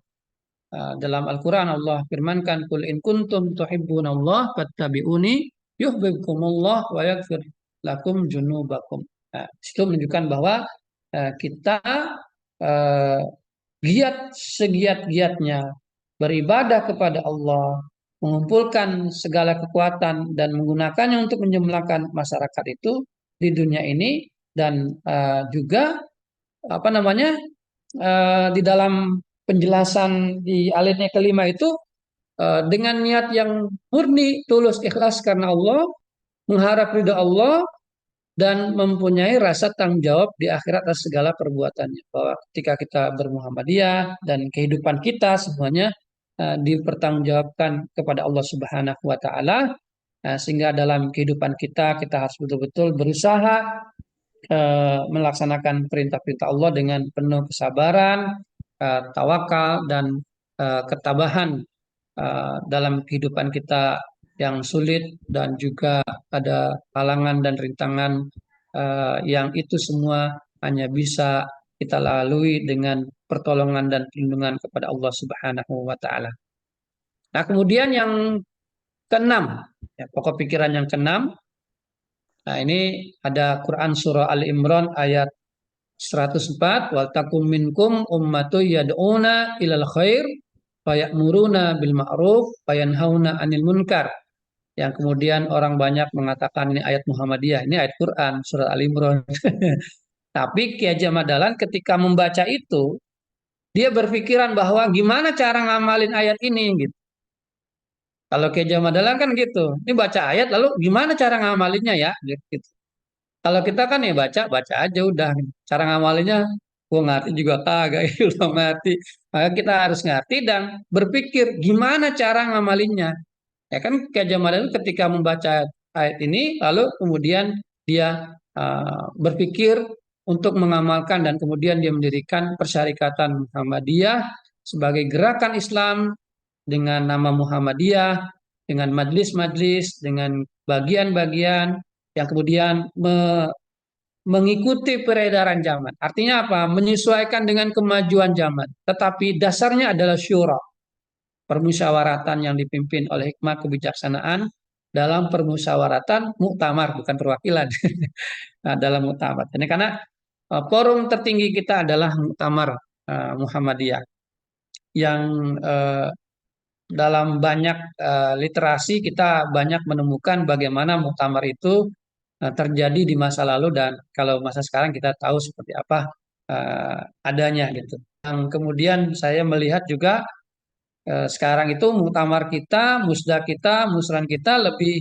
[SPEAKER 4] Dalam Al-Quran Allah firmankan, "Qul in kuntum tuhibbunallah fattabi'uni yuhibbukumullah wa yaghfir lakum junubakum." Nah, itu menunjukkan bahwa kita giat segiat-giatnya beribadah kepada Allah, mengumpulkan segala kekuatan dan menggunakannya untuk menjemlakan masyarakat itu di dunia ini, dan juga apa namanya di dalam penjelasan di alinea kelima itu dengan niat yang murni, tulus, ikhlas karena Allah, mengharap ridha Allah, dan mempunyai rasa tanggung jawab di akhirat atas segala perbuatannya. Bahwa ketika kita bermuhammadiyah dan kehidupan kita semuanya dipertanggungjawabkan kepada Allah Subhanahu wa taala, sehingga dalam kehidupan kita harus betul-betul berusaha melaksanakan perintah-perintah Allah dengan penuh kesabaran, tawakal, dan ketabahan dalam kehidupan kita yang sulit, dan juga ada halangan dan rintangan yang itu semua hanya bisa kita lalui dengan pertolongan dan perlindungan kepada Allah Subhanahu wa taala. Nah, kemudian yang keenam, ya, pokok pikiran yang keenam. Nah, ini ada Quran surah Al Imran ayat 104, wal takum minkum ummatu yad'una ilal khair fayamuruna bil ma'ruf fayanhauna 'anil munkar. Yang kemudian orang banyak mengatakan ini ayat Muhammadiyah, ini ayat Quran surah Al Imran. Tapi Ki Haji Ahmad Dahlan ketika membaca itu, dia berpikiran bahwa gimana cara ngamalin ayat ini gitu. Kalau Ki Haji Ahmad Dahlan kan gitu. Ini baca ayat lalu gimana cara ngamalinnya ya gitu. Kalau kita kan ya baca aja udah. Cara ngamalinnya gua ngerti juga kagak, udah ngerti. Maka kita harus ngerti dan berpikir gimana cara ngamalinnya. Ya kan Ki Haji Ahmad Dahlan ketika membaca ayat ini lalu kemudian dia berpikir untuk mengamalkan dan kemudian dia mendirikan Persyarikatan Muhammadiyah sebagai gerakan Islam dengan nama Muhammadiyah, dengan majlis-majlis, dengan bagian-bagian yang kemudian mengikuti peredaran zaman. Artinya apa? Menyesuaikan dengan kemajuan zaman. Tetapi dasarnya adalah syura, permusyawaratan yang dipimpin oleh hikmah kebijaksanaan dalam permusyawaratan muktamar, bukan perwakilan. Nah, dalam muktamar. Ini karena forum tertinggi kita adalah muktamar Muhammadiyah yang dalam banyak literasi kita banyak menemukan bagaimana muktamar itu terjadi di masa lalu dan kalau masa sekarang kita tahu seperti apa adanya gitu. Yang kemudian saya melihat juga sekarang itu muktamar kita, musda kita, musran kita lebih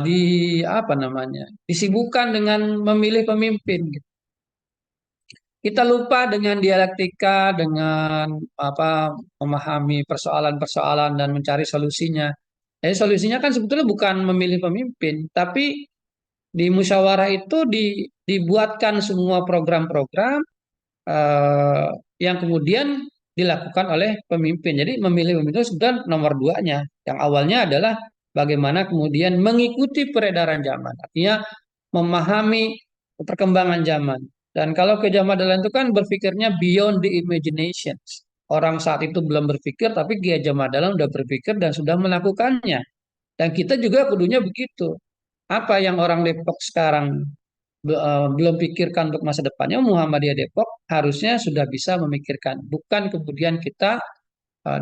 [SPEAKER 4] di apa namanya disibukkan dengan memilih pemimpin. Gitu. Kita lupa dengan dialektika, dengan apa memahami persoalan-persoalan dan mencari solusinya. Jadi solusinya kan sebetulnya bukan memilih pemimpin, tapi di musyawarah itu dibuatkan semua program-program yang kemudian dilakukan oleh pemimpin. Jadi memilih pemimpin itu sudah nomor duanya. Yang awalnya adalah bagaimana kemudian mengikuti peredaran zaman. Artinya memahami perkembangan zaman. Dan kalau Ki Haji Ahmad Dahlan itu kan berpikirnya beyond the imagination. Orang saat itu belum berpikir, tapi Ki Haji Ahmad Dahlan sudah berpikir dan sudah melakukannya. Dan kita juga kudunya begitu. Apa yang orang Depok sekarang belum pikirkan untuk masa depannya, Muhammadiyah Depok harusnya sudah bisa memikirkan. Bukan kemudian kita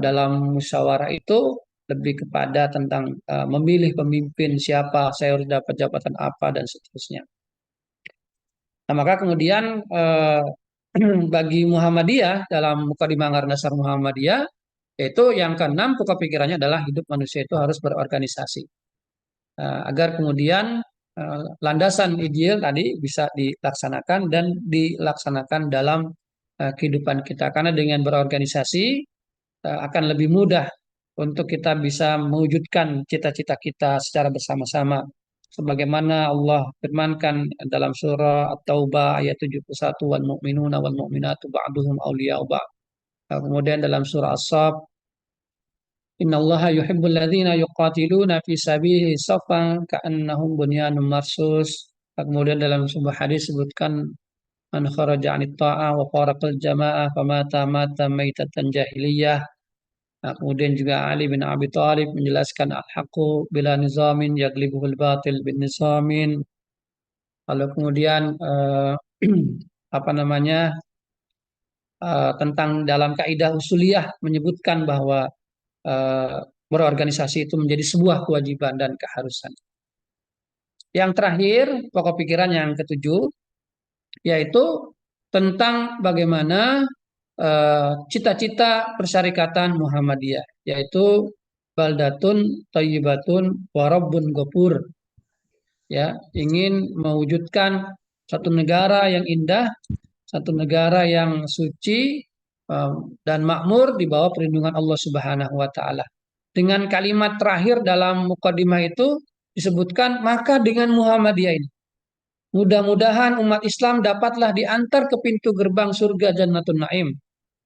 [SPEAKER 4] dalam musyawarah itu lebih kepada tentang memilih pemimpin siapa, saya harus dapat jabatan apa, dan seterusnya. Nah, maka kemudian bagi Muhammadiyah dalam Mukadimah Anggaran Dasar Muhammadiyah itu yang keenam pokok pikirannya adalah hidup manusia itu harus berorganisasi agar kemudian landasan ideal tadi bisa dilaksanakan dan dilaksanakan dalam kehidupan kita karena dengan berorganisasi akan lebih mudah untuk kita bisa mewujudkan cita-cita kita secara bersama-sama. Sebagaimana Allah firmankan dalam surah At-Taubah ayat 71 wal mu'minuna wal mu'minatu ba'duhum awliya'u ba'd. Kemudian dalam surah As-Saff innallaha yuhibbul ladzina yuqatiluna fi sabilihi saffan ka'annahum bunyanun marsus. Kemudian dalam sebuah hadis sebutkan man kharaja 'anit ta'ah wa faraqal jama'ah famata mata maitatan jahiliyah. Nah, kemudian juga Ali bin Abi Thalib menjelaskan al-haqqu bila nizamin yaglibuhul batil bin nizamin. Lalu kemudian apa namanya tentang dalam kaidah usuliyah menyebutkan bahwa berorganisasi itu menjadi sebuah kewajiban dan keharusan. Yang terakhir, pokok pikiran yang ketujuh yaitu tentang bagaimana cita-cita Persyarikatan Muhammadiyah yaitu baldatun thayyibatun wa rabbun ghafur, ya, ingin mewujudkan satu negara yang indah, satu negara yang suci dan makmur di bawah perlindungan Allah Subhanahu wa taala. Dengan kalimat terakhir dalam mukadimah itu disebutkan maka dengan Muhammadiyah ini mudah-mudahan umat Islam dapatlah diantar ke pintu gerbang surga Jannatul Naim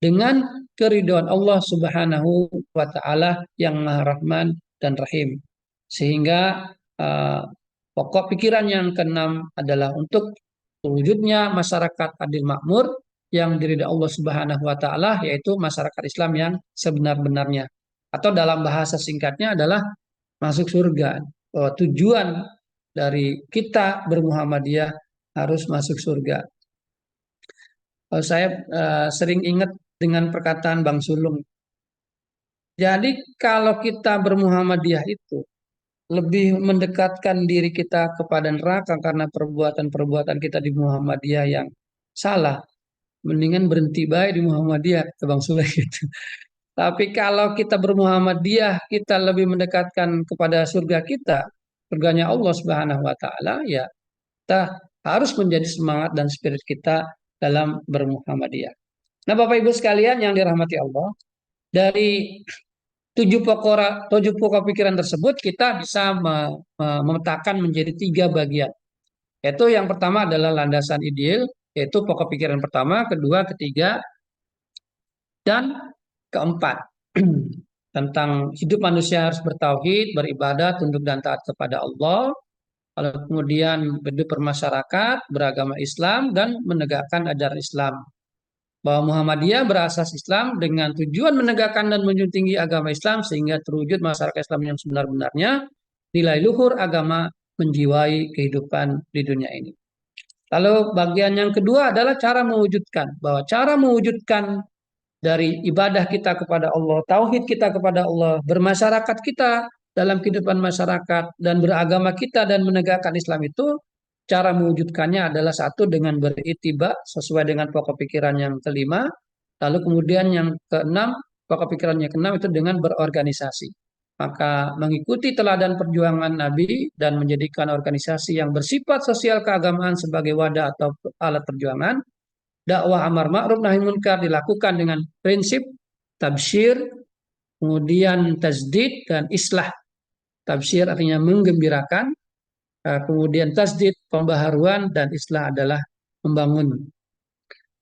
[SPEAKER 4] dengan keridhaan Allah Subhanahu wa taala yang Maha Rahman dan Rahim. Sehingga Pokok pikiran yang keenam adalah untuk terwujudnya masyarakat adil makmur yang diridhai Allah Subhanahu wa taala, yaitu masyarakat Islam yang sebenar-benarnya. Atau dalam bahasa singkatnya adalah masuk surga. Bahwa tujuan dari kita bermuhammadiyah harus masuk surga. Saya sering ingat dengan perkataan Bang Sulung. Jadi kalau kita bermuhammadiyah itu lebih mendekatkan diri kita kepada neraka karena perbuatan-perbuatan kita di Muhammadiyah yang salah, mendingan berhenti baik di Muhammadiyah, kata Bang Sulung gitu. Tapi kalau kita bermuhammadiyah, kita lebih mendekatkan kepada surga kita, surganya Allah Subhanahu wa taala, ya kita harus menjadi semangat dan spirit kita dalam bermuhammadiyah. Nah, Bapak Ibu sekalian yang dirahmati Allah, dari tujuh pokok pikiran tersebut kita bisa memetakan menjadi 3 bagian. Yaitu yang pertama adalah landasan ideal, yaitu pokok pikiran pertama, kedua, ketiga, dan keempat. Tentang hidup manusia harus bertauhid, beribadah, tunduk dan taat kepada Allah. Lalu kemudian hidup bermasyarakat, beragama Islam, dan menegakkan ajaran Islam. Bahwa Muhammadiyah berasas Islam dengan tujuan menegakkan dan menjunjung tinggi agama Islam sehingga terwujud masyarakat Islam yang sebenar-benarnya, nilai luhur agama menjiwai kehidupan di dunia ini. Lalu bagian yang kedua adalah cara mewujudkan, bahwa cara mewujudkan dari ibadah kita kepada Allah, tauhid kita kepada Allah, bermasyarakat kita dalam kehidupan masyarakat dan beragama kita dan menegakkan Islam itu, cara mewujudkannya adalah satu dengan beritiba sesuai dengan pokok pikiran yang kelima. Lalu kemudian yang keenam, pokok pikiran yang keenam itu dengan berorganisasi. Maka mengikuti teladan perjuangan Nabi dan menjadikan organisasi yang bersifat sosial keagamaan sebagai wadah atau alat perjuangan. Dakwah amar ma'ruf nahi munkar dilakukan dengan prinsip tabsyir, kemudian tasdid dan islah. Tabsyir artinya menggembirakan, kemudian tasdid pembaharuan, dan islah adalah membangun.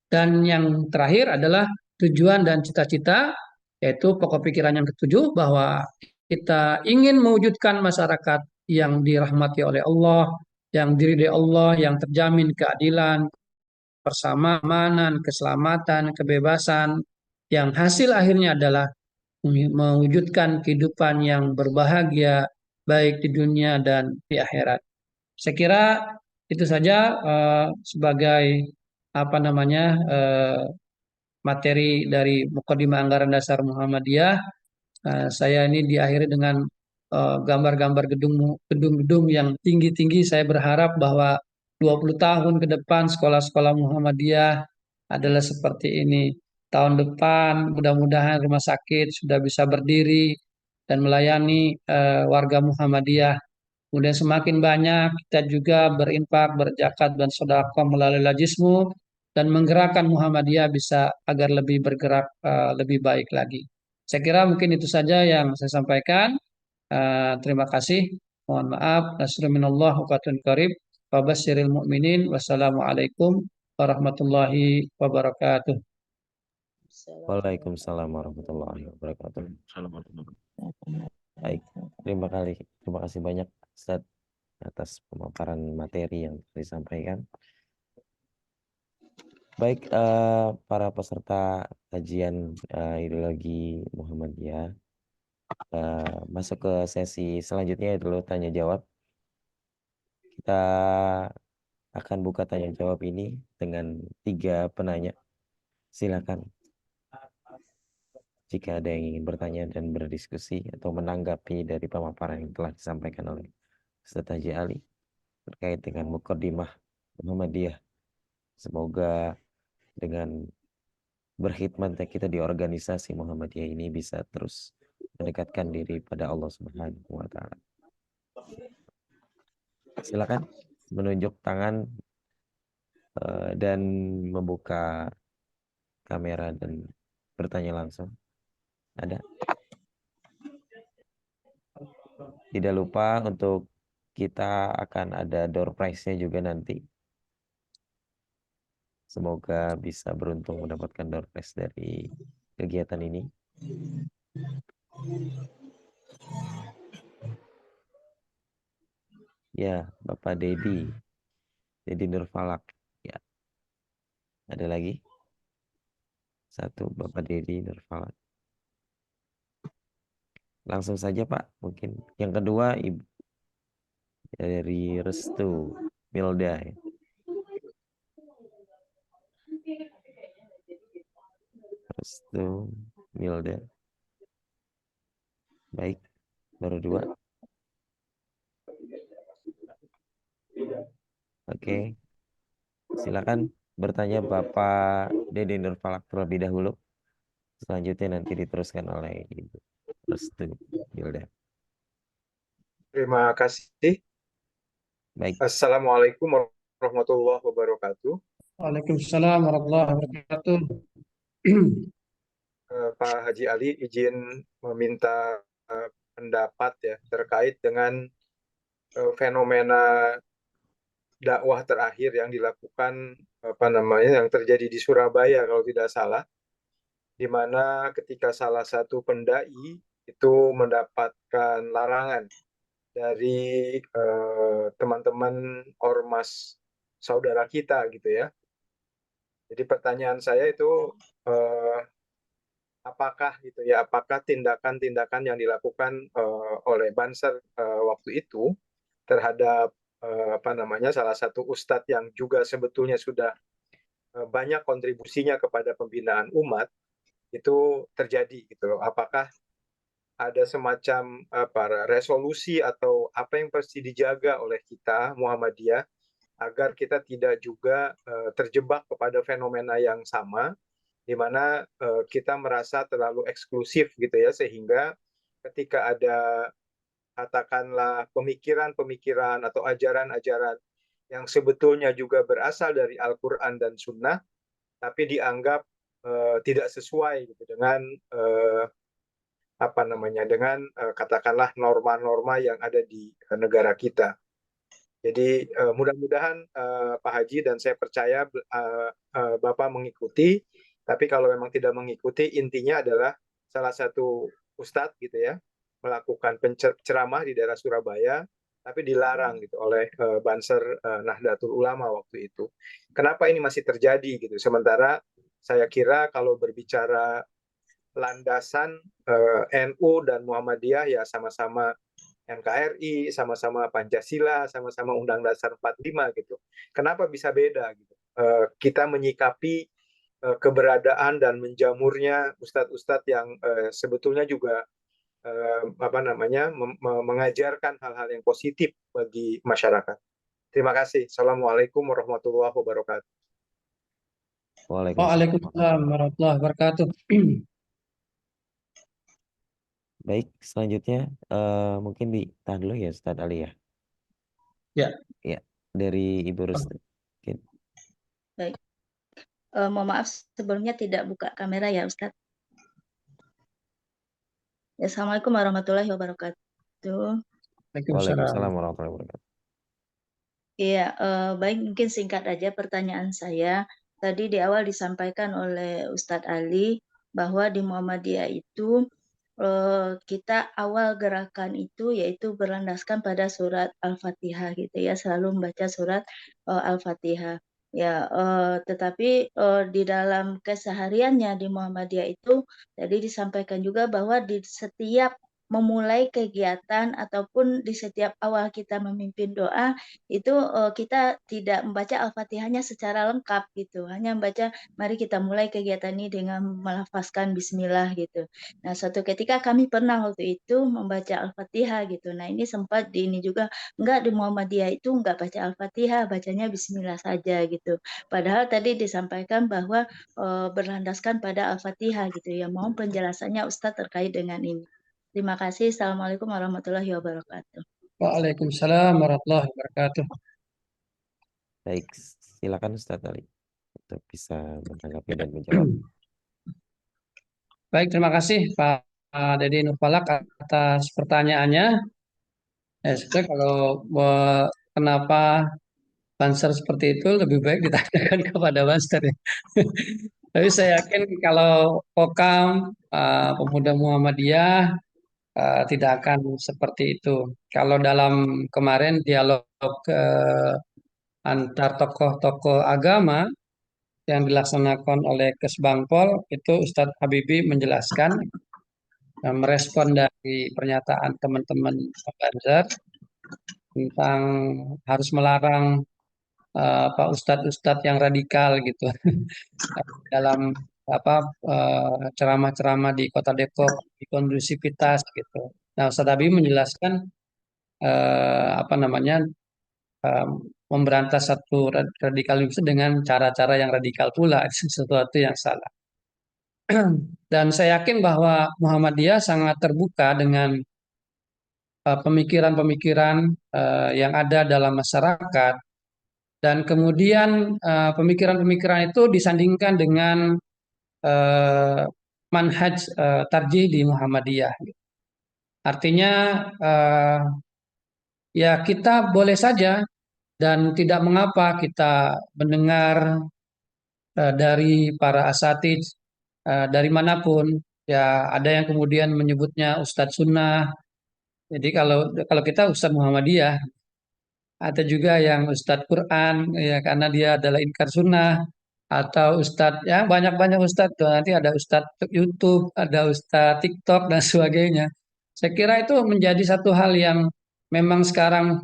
[SPEAKER 4] Dan yang terakhir adalah tujuan dan cita-cita, yaitu pokok pikiran yang ketujuh bahwa kita ingin mewujudkan masyarakat yang dirahmati oleh Allah, yang diridhai Allah, yang terjamin keadilan, persamaan, keselamatan, kebebasan, yang hasil akhirnya adalah mewujudkan kehidupan yang berbahagia baik di dunia dan di akhirat. Saya kira itu saja sebagai materi dari Mukadimah Anggaran Dasar Muhammadiyah. Saya ini diakhiri dengan gambar-gambar gedung-gedung yang tinggi-tinggi. Saya berharap bahwa 20 tahun ke depan sekolah-sekolah Muhammadiyah adalah seperti ini. Tahun depan mudah-mudahan rumah sakit sudah bisa berdiri dan melayani warga Muhammadiyah. Kemudian semakin banyak kita juga berinfak, berzakat dan sedekah melalui lajismu dan menggerakkan Muhammadiyah bisa agar lebih bergerak lebih baik lagi. Saya kira mungkin itu saja yang saya sampaikan. Terima kasih. Mohon maaf. Nasrul minallah wa fatun qarib. Wabasyiril mu'minin. Wassalamualaikum warahmatullahi wabarakatuh.
[SPEAKER 3] Waalaikumsalam warahmatullahi wabarakatuh. Baik, terima kasih banyak Ustadz atas pemaparan materi yang disampaikan. Baik, para peserta kajian ideologi Muhammadiyah, masuk ke sesi selanjutnya dulu tanya jawab. Kita akan buka tanya jawab ini dengan 3 penanya. Silakan jika ada yang ingin bertanya dan berdiskusi atau menanggapi dari pemaparan yang telah disampaikan oleh Ustaz Haji Ali terkait dengan Mukadimah Muhammadiyah. Semoga dengan berkhidmat kita di organisasi Muhammadiyah ini bisa terus mendekatkan diri pada Allah Subhanahu wa taala. Silakan menunjuk tangan dan membuka kamera dan bertanya langsung. Ada? Tidak lupa untuk kita akan ada door prize-nya juga nanti. Semoga bisa beruntung mendapatkan door prize dari kegiatan ini. Ya, Bapak Dedi Nurfalak. Ya, ada lagi? Satu, Bapak Dedi Nurfalak. Langsung saja Pak, mungkin. Yang kedua, Ibu dari Restu Milda. Ya. Restu Milda. Baik, baru dua. Oke, silakan bertanya Bapak Dede Nurfalak terlebih dahulu. Selanjutnya nanti diteruskan oleh Ibu Restu Milda.
[SPEAKER 9] Terima kasih.
[SPEAKER 3] Baik,
[SPEAKER 9] Assalamualaikum warahmatullahi wabarakatuh.
[SPEAKER 4] Waalaikumsalam warahmatullahi wabarakatuh.
[SPEAKER 9] Pak Haji Ali, izin meminta pendapat ya terkait dengan fenomena dakwah terakhir yang dilakukan yang terjadi di Surabaya kalau tidak salah, di mana ketika salah satu pendai itu mendapatkan larangan dari teman-teman ormas saudara kita gitu ya. Jadi pertanyaan saya itu apakah gitu ya, apakah tindakan-tindakan yang dilakukan oleh Banser waktu itu terhadap salah satu ustadz yang juga sebetulnya sudah banyak kontribusinya kepada pembinaan umat itu terjadi gitu loh. Apakah ada semacam resolusi atau apa yang pasti dijaga oleh kita Muhammadiyah agar kita tidak juga terjebak kepada fenomena yang sama di mana kita merasa terlalu eksklusif gitu ya, sehingga ketika ada katakanlah pemikiran-pemikiran atau ajaran-ajaran yang sebetulnya juga berasal dari Al-Quran dan Sunnah, tapi dianggap tidak sesuai gitu dengan katakanlah norma-norma yang ada di negara kita. Jadi mudah-mudahan Pak Haji dan saya percaya Bapak mengikuti, tapi kalau memang tidak mengikuti, intinya adalah salah satu ustadz gitu ya melakukan ceramah di daerah Surabaya, tapi dilarang gitu oleh Banser Nahdlatul Ulama waktu itu. Kenapa ini masih terjadi gitu? Sementara saya kira kalau berbicara landasan NU dan Muhammadiyah ya sama-sama NKRI, sama-sama Pancasila, sama-sama Undang Dasar 45 gitu. Kenapa bisa beda gitu? Kita menyikapi keberadaan dan menjamurnya ustadz-ustadz yang sebetulnya juga mengajarkan hal-hal yang positif bagi masyarakat. Terima kasih. Assalamualaikum warahmatullahi wabarakatuh.
[SPEAKER 4] Waalaikumsalam warahmatullahi wabarakatuh.
[SPEAKER 3] baik. Selanjutnya mungkin ditahan dulu ya Ustadz Ali ya.
[SPEAKER 4] Ya.
[SPEAKER 3] Ya, dari Ibu Restu. Mungkin.
[SPEAKER 7] Baik. Mohon maaf sebelumnya tidak buka kamera ya Ustadz. Ya, Assalamualaikum warahmatullahi wabarakatuh.
[SPEAKER 3] Waalaikumsalam warahmatullahi wabarakatuh.
[SPEAKER 7] Iya, baik, mungkin singkat aja pertanyaan saya. Tadi di awal disampaikan oleh Ustadz Ali bahwa di Muhammadiyah itu kita awal gerakan itu yaitu berlandaskan pada surat Al-Fatihah gitu ya, selalu membaca surat Al-Fatihah. Ya, tetapi di dalam kesehariannya di Muhammadiyah itu tadi disampaikan juga bahwa di setiap memulai kegiatan ataupun di setiap awal kita memimpin doa itu kita tidak membaca Al-Fatihahnya secara lengkap gitu, hanya membaca mari kita mulai kegiatan ini dengan melafazkan bismillah gitu. Nah, suatu ketika kami pernah waktu itu membaca Al-Fatihah gitu. Nah, ini sempat di ini juga enggak, di Muhammadiyah itu enggak baca Al-Fatihah, bacanya bismillah saja gitu. Padahal tadi disampaikan bahwa berlandaskan pada Al-Fatihah gitu ya. Mohon penjelasannya Ustadz terkait dengan ini. Terima kasih. Assalamualaikum warahmatullahi wabarakatuh.
[SPEAKER 4] Waalaikumsalam warahmatullahi wabarakatuh.
[SPEAKER 3] Baik, silakan Ustadz Ali untuk bisa menanggapi dan menjawab.
[SPEAKER 4] Baik, terima kasih Pak Dede Nurfalak atas pertanyaannya. Sebenarnya kalau kenapa Banser seperti itu lebih baik ditanyakan kepada Banser. Tapi saya yakin kalau Kokam, Pemuda Muhammadiyah, tidak akan seperti itu. Kalau dalam kemarin dialog antar tokoh-tokoh agama yang dilaksanakan oleh Kesbangpol, itu Ustadz Habibie menjelaskan, merespon dari pernyataan teman-teman Banjar tentang harus melarang ustadz-ustadz yang radikal gitu dalam ceramah-ceramah di Kota Depok, di kondusivitas gitu. Nah, Ustadz Habibie menjelaskan memberantas satu radikalisme dengan cara-cara yang radikal pula, sesuatu yang salah. Dan saya yakin bahwa Muhammadiyah sangat terbuka dengan pemikiran-pemikiran yang ada dalam masyarakat, dan kemudian pemikiran-pemikiran itu disandingkan dengan manhaj tarjih di Muhammadiyah. Artinya ya kita boleh saja dan tidak mengapa kita mendengar dari para asatidz dari manapun. Ya ada yang kemudian menyebutnya Ustadz Sunnah. Jadi kalau kita Ustadz Muhammadiyah, ada juga yang Ustadz Quran ya karena dia adalah inkar sunnah, atau Ustadz ya banyak-banyak Ustadz tuh, nanti ada Ustadz YouTube, ada Ustadz TikTok dan sebagainya. Saya kira itu menjadi satu hal yang memang sekarang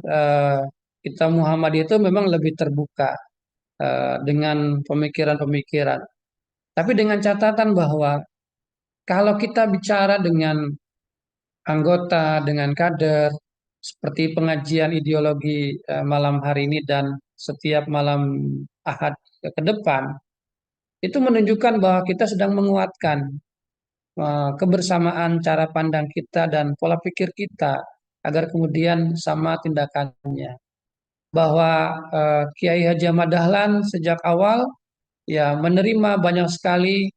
[SPEAKER 4] kita Muhammadiyah itu memang lebih terbuka dengan pemikiran-pemikiran. Tapi dengan catatan bahwa kalau kita bicara dengan anggota, dengan kader, seperti pengajian ideologi malam hari ini dan setiap malam Ahad ke depan, itu menunjukkan bahwa kita sedang menguatkan kebersamaan cara pandang kita dan pola pikir kita agar kemudian sama tindakannya. Bahwa Kiai Haji Ahmad Dahlan sejak awal ya menerima banyak sekali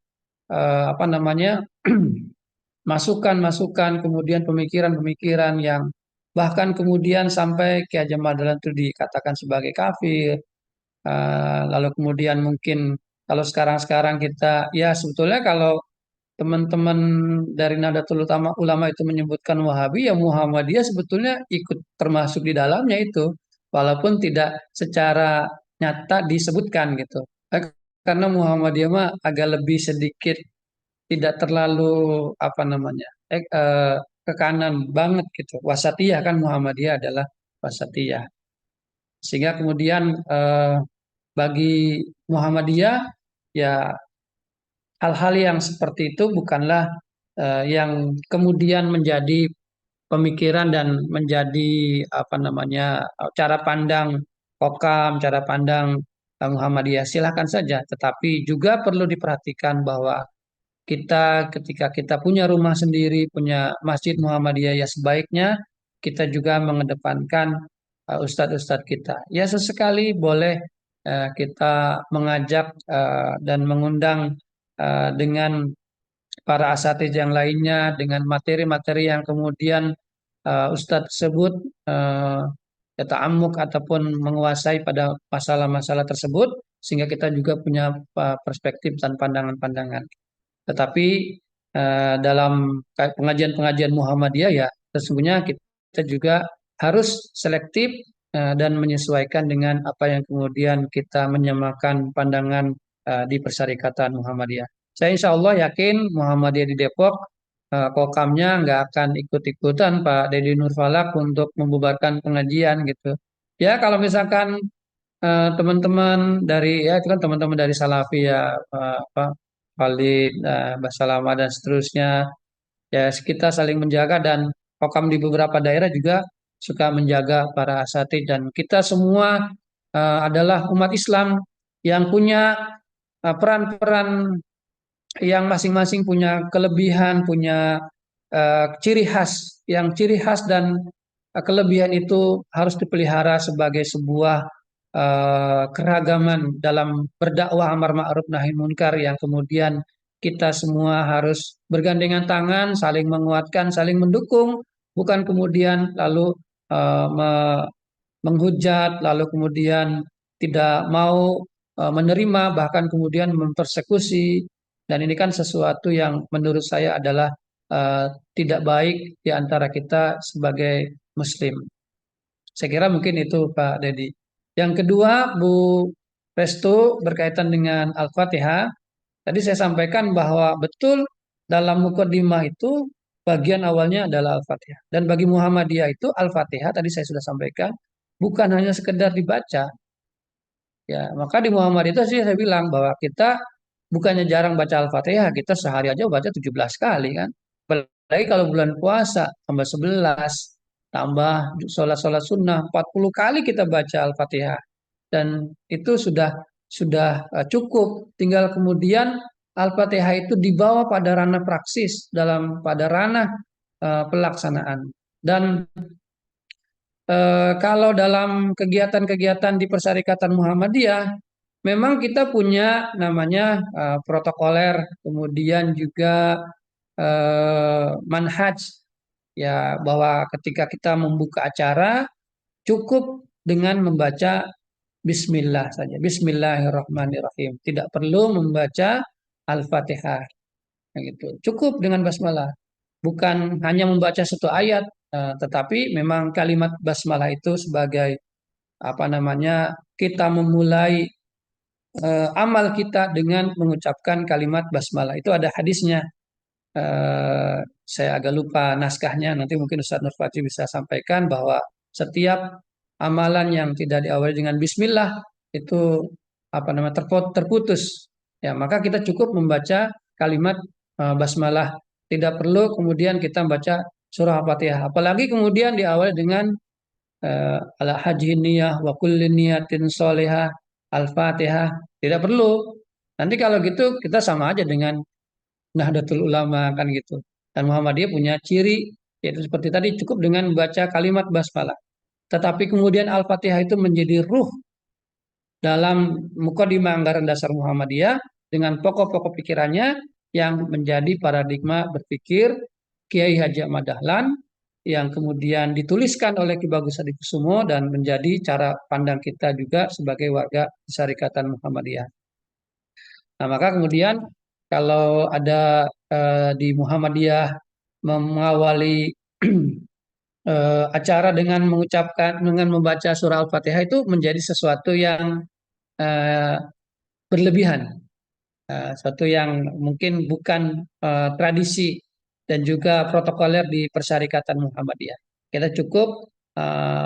[SPEAKER 4] masukan-masukan, kemudian pemikiran-pemikiran yang bahkan kemudian sampai Kiai Haji Ahmad Dahlan itu dikatakan sebagai kafir. Lalu kemudian mungkin kalau sekarang-sekarang kita ya sebetulnya kalau teman-teman dari Nahdlatul Ulama itu menyebutkan Wahabi, ya Muhammadiyah sebetulnya ikut termasuk di dalamnya itu, walaupun tidak secara nyata disebutkan gitu. Karena Muhammadiyah mah agak lebih sedikit tidak terlalu ke kanan banget gitu. Wasatiyah kan, Muhammadiyah adalah wasatiyah. Sehingga kemudian bagi Muhammadiyah ya hal-hal yang seperti itu bukanlah yang kemudian menjadi pemikiran dan menjadi cara pandang Kokam, cara pandang Muhammadiyah, silahkan saja. Tetapi juga perlu diperhatikan bahwa kita ketika kita punya rumah sendiri, punya masjid Muhammadiyah, ya sebaiknya kita juga mengedepankan ustadz-ustadz kita. Ya sesekali boleh kita mengajak dan mengundang dengan para asatidz yang lainnya dengan materi-materi yang kemudian ustadz tersebut ta'amuk ataupun menguasai pada masalah-masalah tersebut, sehingga kita juga punya perspektif dan pandangan-pandangan. Tetapi dalam pengajian-pengajian Muhammadiyah ya sesungguhnya kita juga harus selektif dan menyesuaikan dengan apa yang kemudian kita menyamakan pandangan di Persyarikatan Muhammadiyah. Saya insya Allah yakin Muhammadiyah di Depok Kokamnya nggak akan ikut-ikutan Pak Deddy Nurfalak untuk membubarkan pengajian gitu. Ya kalau misalkan teman-teman dari ya itu kan teman-teman dari Salafi ya Khalid, Basalama dan seterusnya. Ya kita saling menjaga, dan Kokam di beberapa daerah juga suka menjaga para asatidz, dan kita semua adalah umat Islam yang punya peran-peran yang masing-masing punya kelebihan, punya ciri khas, dan kelebihan itu harus dipelihara sebagai sebuah keragaman dalam berdakwah amar ma'ruf nahi munkar, yang kemudian kita semua harus bergandengan tangan, saling menguatkan, saling mendukung, bukan kemudian lalu menghujat, lalu kemudian tidak mau menerima, bahkan kemudian mempersekusi. Dan ini kan sesuatu yang menurut saya adalah tidak baik di antara kita sebagai Muslim. Saya kira mungkin itu Pak Dedi. Yang kedua, Bu Restu, berkaitan dengan Al-Fatihah. Tadi saya sampaikan bahwa betul dalam Muqaddimah itu bagian awalnya adalah Al-Fatihah. Dan bagi Muhammadiyah itu Al-Fatihah tadi saya sudah sampaikan bukan hanya sekedar dibaca. Ya, maka di Muhammadiyah itu sih saya bilang bahwa kita bukannya jarang baca Al-Fatihah, kita sehari aja baca 17 kali kan. Apalagi kalau bulan puasa tambah 11, tambah sholat-sholat sunnah 40 kali kita baca Al-Fatihah. Dan itu sudah cukup. Tinggal kemudian Al-Fatihah itu dibawa pada ranah praksis pada ranah pelaksanaan. Dan kalau dalam kegiatan-kegiatan di Persyarikatan Muhammadiyah, memang kita punya namanya protokoler, kemudian juga manhaj, ya, bahwa ketika kita membuka acara cukup dengan membaca Bismillah saja, Bismillahirrahmanirrahim, tidak perlu membaca Al-Fatihah, gitu. Cukup dengan basmalah, bukan hanya membaca satu ayat, tetapi memang kalimat basmalah itu sebagai apa namanya, kita memulai amal kita dengan mengucapkan kalimat basmalah. Itu ada hadisnya. Saya agak lupa naskahnya, nanti mungkin Ustaz Nurfati bisa sampaikan bahwa setiap amalan yang tidak diawali dengan bismillah itu apa namanya, terputus. Ya, maka kita cukup membaca kalimat basmalah. Tidak perlu kemudian kita membaca surah Al-Fatihah. Apalagi kemudian diawali dengan ala haji niyah wa kulli niyatin sholihah Al-Fatihah. Tidak perlu. Nanti kalau gitu kita sama aja dengan Nahdlatul Ulama kan gitu. Dan Muhammadiyah punya ciri yaitu seperti tadi, cukup dengan membaca kalimat basmalah. Tetapi kemudian Al-Fatihah itu menjadi ruh dalam Muqaddimah Anggaran Dasar Muhammadiyah dengan pokok-pokok pikirannya yang menjadi paradigma berpikir Kiai Haji Ahmad Dahlan, yang kemudian dituliskan oleh Ki Bagus Hadikusumo dan menjadi cara pandang kita juga sebagai warga Syarikatan Muhammadiyah. Nah, maka kemudian kalau ada di Muhammadiyah mengawali acara dengan membaca surah Al-Fatihah, itu menjadi sesuatu yang berlebihan, sesuatu yang mungkin bukan tradisi dan juga protokoler di Persyarikatan Muhammadiyah. Kita cukup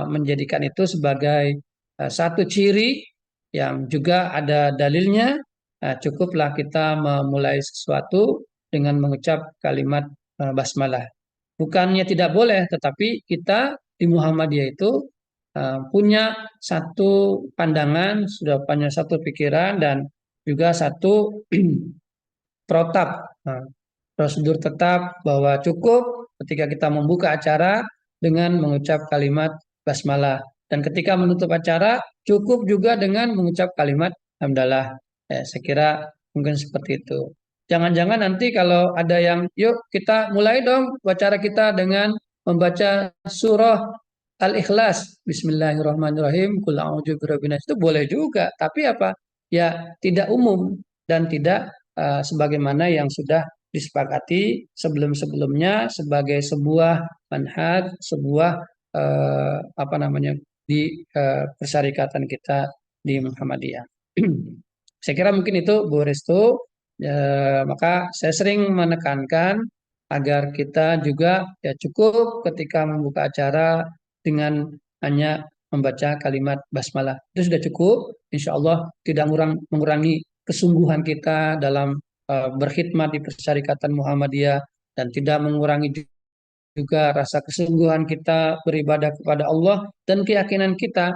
[SPEAKER 4] menjadikan itu sebagai satu ciri yang juga ada dalilnya. Cukuplah kita memulai sesuatu dengan mengucap kalimat basmalah. Bukannya tidak boleh, tetapi kita di Muhammadiyah itu punya satu pandangan, sudah punya satu pikiran, dan juga satu protap, prosedur tetap bahwa cukup ketika kita membuka acara dengan mengucap kalimat basmalah. Dan ketika menutup acara cukup juga dengan mengucap kalimat hamdalah. Saya kira mungkin seperti itu. Jangan-jangan nanti kalau ada yang, yuk kita mulai dong acara kita dengan membaca surah Al-Ikhlas, Bismillahirrahmanirrahim, Qul a'udzu birabbin nas, itu boleh juga, tapi apa? Ya tidak umum dan tidak sebagaimana yang sudah disepakati sebelum-sebelumnya sebagai sebuah manhaj, sebuah apa namanya, di persyarikatan kita di Muhammadiyah. Saya kira mungkin itu Bu Restu. Maka saya sering menekankan agar kita juga ya cukup ketika membuka acara dengan hanya membaca kalimat basmalah. Itu sudah cukup. Insya Allah tidak mengurangi kesungguhan kita dalam berkhidmat di Persyarikatan Muhammadiyah, dan tidak mengurangi juga rasa kesungguhan kita beribadah kepada Allah dan keyakinan kita,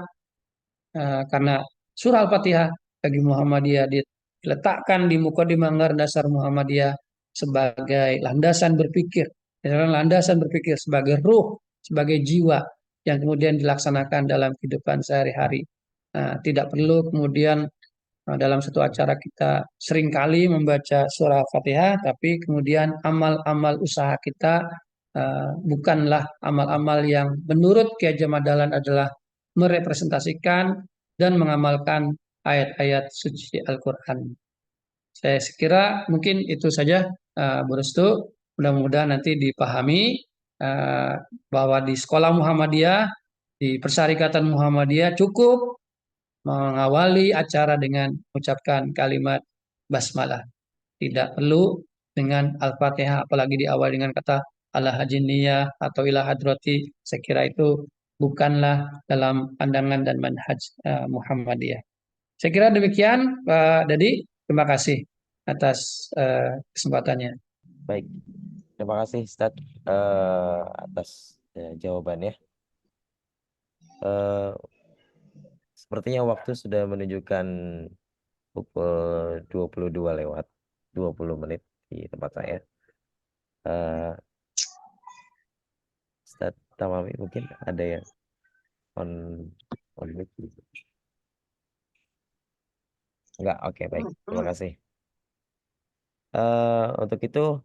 [SPEAKER 4] karena surah Al-Fatihah bagi Muhammadiyah diletakkan di Muqaddimah Anggaran Dasar Muhammadiyah sebagai landasan berpikir, sebagai ruh, sebagai jiwa yang kemudian dilaksanakan dalam kehidupan sehari-hari. Tidak perlu kemudian dalam satu acara kita seringkali membaca surah Al-Fatihah, tapi kemudian amal-amal usaha kita bukanlah amal-amal yang menurut Kiai Haji Ahmad Dahlan adalah merepresentasikan dan mengamalkan ayat-ayat suci Al-Quran. Saya kira mungkin itu saja, Bu Restu. mudah-mudahan nanti dipahami bahwa di sekolah Muhammadiyah, di Persyarikatan Muhammadiyah cukup mengawali acara dengan mengucapkan kalimat basmalah. Tidak perlu dengan Al-Fatihah, apalagi diawali dengan kata ala hajiniyah atau ila hadrati. Saya kira itu bukanlah dalam pandangan dan manhaj Muhammadiyah. Saya kira demikian, Pak Dadi. Terima kasih atas kesempatannya.
[SPEAKER 3] Baik, terima kasih Ustaz atas jawabannya. Sepertinya waktu sudah menunjukkan pukul 22 lewat 20 menit di tempat saya. Ustaz Tamami mungkin ada yang on mic? Enggak, oke, baik. Terima kasih. Untuk itu,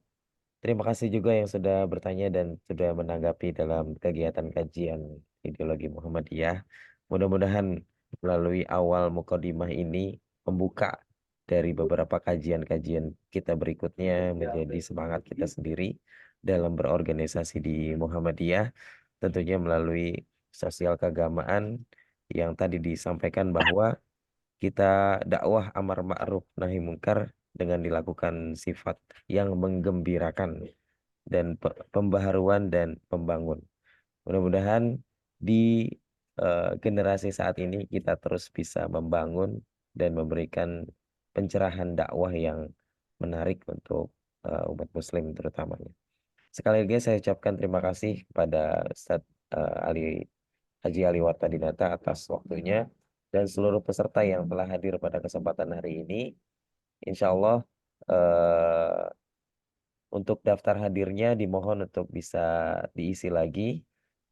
[SPEAKER 3] terima kasih juga yang sudah bertanya dan sudah menanggapi dalam kegiatan kajian ideologi Muhammadiyah. Mudah-mudahan melalui awal mukadimah ini membuka dari beberapa kajian-kajian kita berikutnya menjadi semangat kita sendiri dalam berorganisasi di Muhammadiyah, tentunya melalui sosial keagamaan yang tadi disampaikan bahwa kita dakwah amar ma'ruf nahi mungkar dengan dilakukan sifat yang menggembirakan dan pembaharuan dan pembangun. Mudah-mudahan di generasi saat ini kita terus bisa membangun dan memberikan pencerahan dakwah yang menarik untuk umat muslim terutamanya. Sekali lagi saya ucapkan terima kasih kepada Ustadz Haji Ali Wartadinata atas waktunya dan seluruh peserta yang telah hadir pada kesempatan hari ini. Insya Allah untuk daftar hadirnya dimohon untuk bisa diisi lagi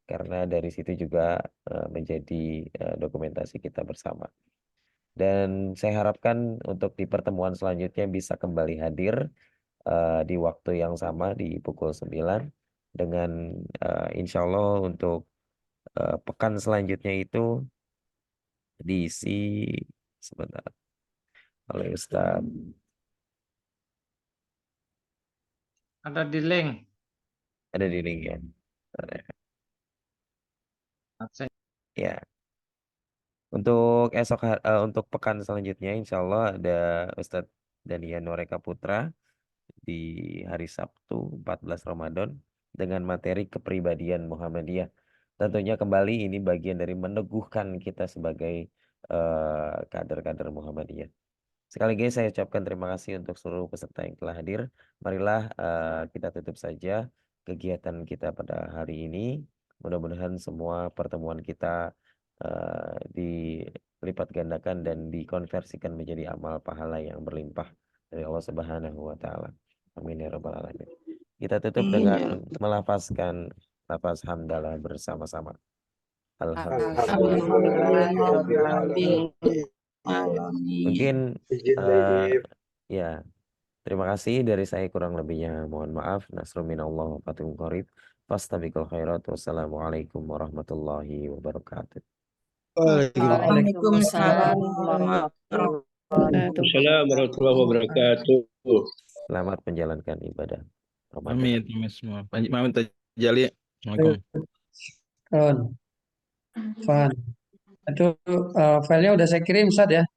[SPEAKER 3] karena dari situ juga menjadi dokumentasi kita bersama. Dan saya harapkan untuk di pertemuan selanjutnya bisa kembali hadir di waktu yang sama di pukul 9 dengan insya Allah untuk pekan selanjutnya itu diisi sebentar oleh Ustaz.
[SPEAKER 6] Ada di link.
[SPEAKER 3] Ada di link ya. Ya. Untuk untuk pekan selanjutnya insya Allah ada Ustadz Danian Noreka Putra di hari Sabtu 14 Ramadan dengan materi kepribadian Muhammadiyah. Tentunya kembali ini bagian dari meneguhkan kita sebagai kader-kader Muhammadiyah. Sekali lagi saya ucapkan terima kasih untuk seluruh peserta yang telah hadir. Marilah kita tutup saja kegiatan kita pada hari ini. Mudah-mudahan semua pertemuan kita dilipat gandakan dan dikonversikan menjadi amal pahala yang berlimpah dari Allah Subhanahu wa taala. Amin ya rabbal alamin. Kita tutup dengan melafazkan lafaz hamdalah bersama-sama. Alhamdulillah. Mungkin ya, terima kasih dari saya, kurang lebihnya mohon maaf. Nasrun minallah wa fathun qarib. Fastabiqul khairat. Wassalamualaikum warahmatullahi wabarakatuh.
[SPEAKER 10] Waalaikumsalam
[SPEAKER 5] warahmatullahi wabarakatuh.
[SPEAKER 3] Selamat menjalankan ibadah Ramadan.
[SPEAKER 6] Amin, amin semua. Panji Mamin Tajali. Assalamualaikum.
[SPEAKER 4] Itu filenya udah saya kirim Ustaz ya.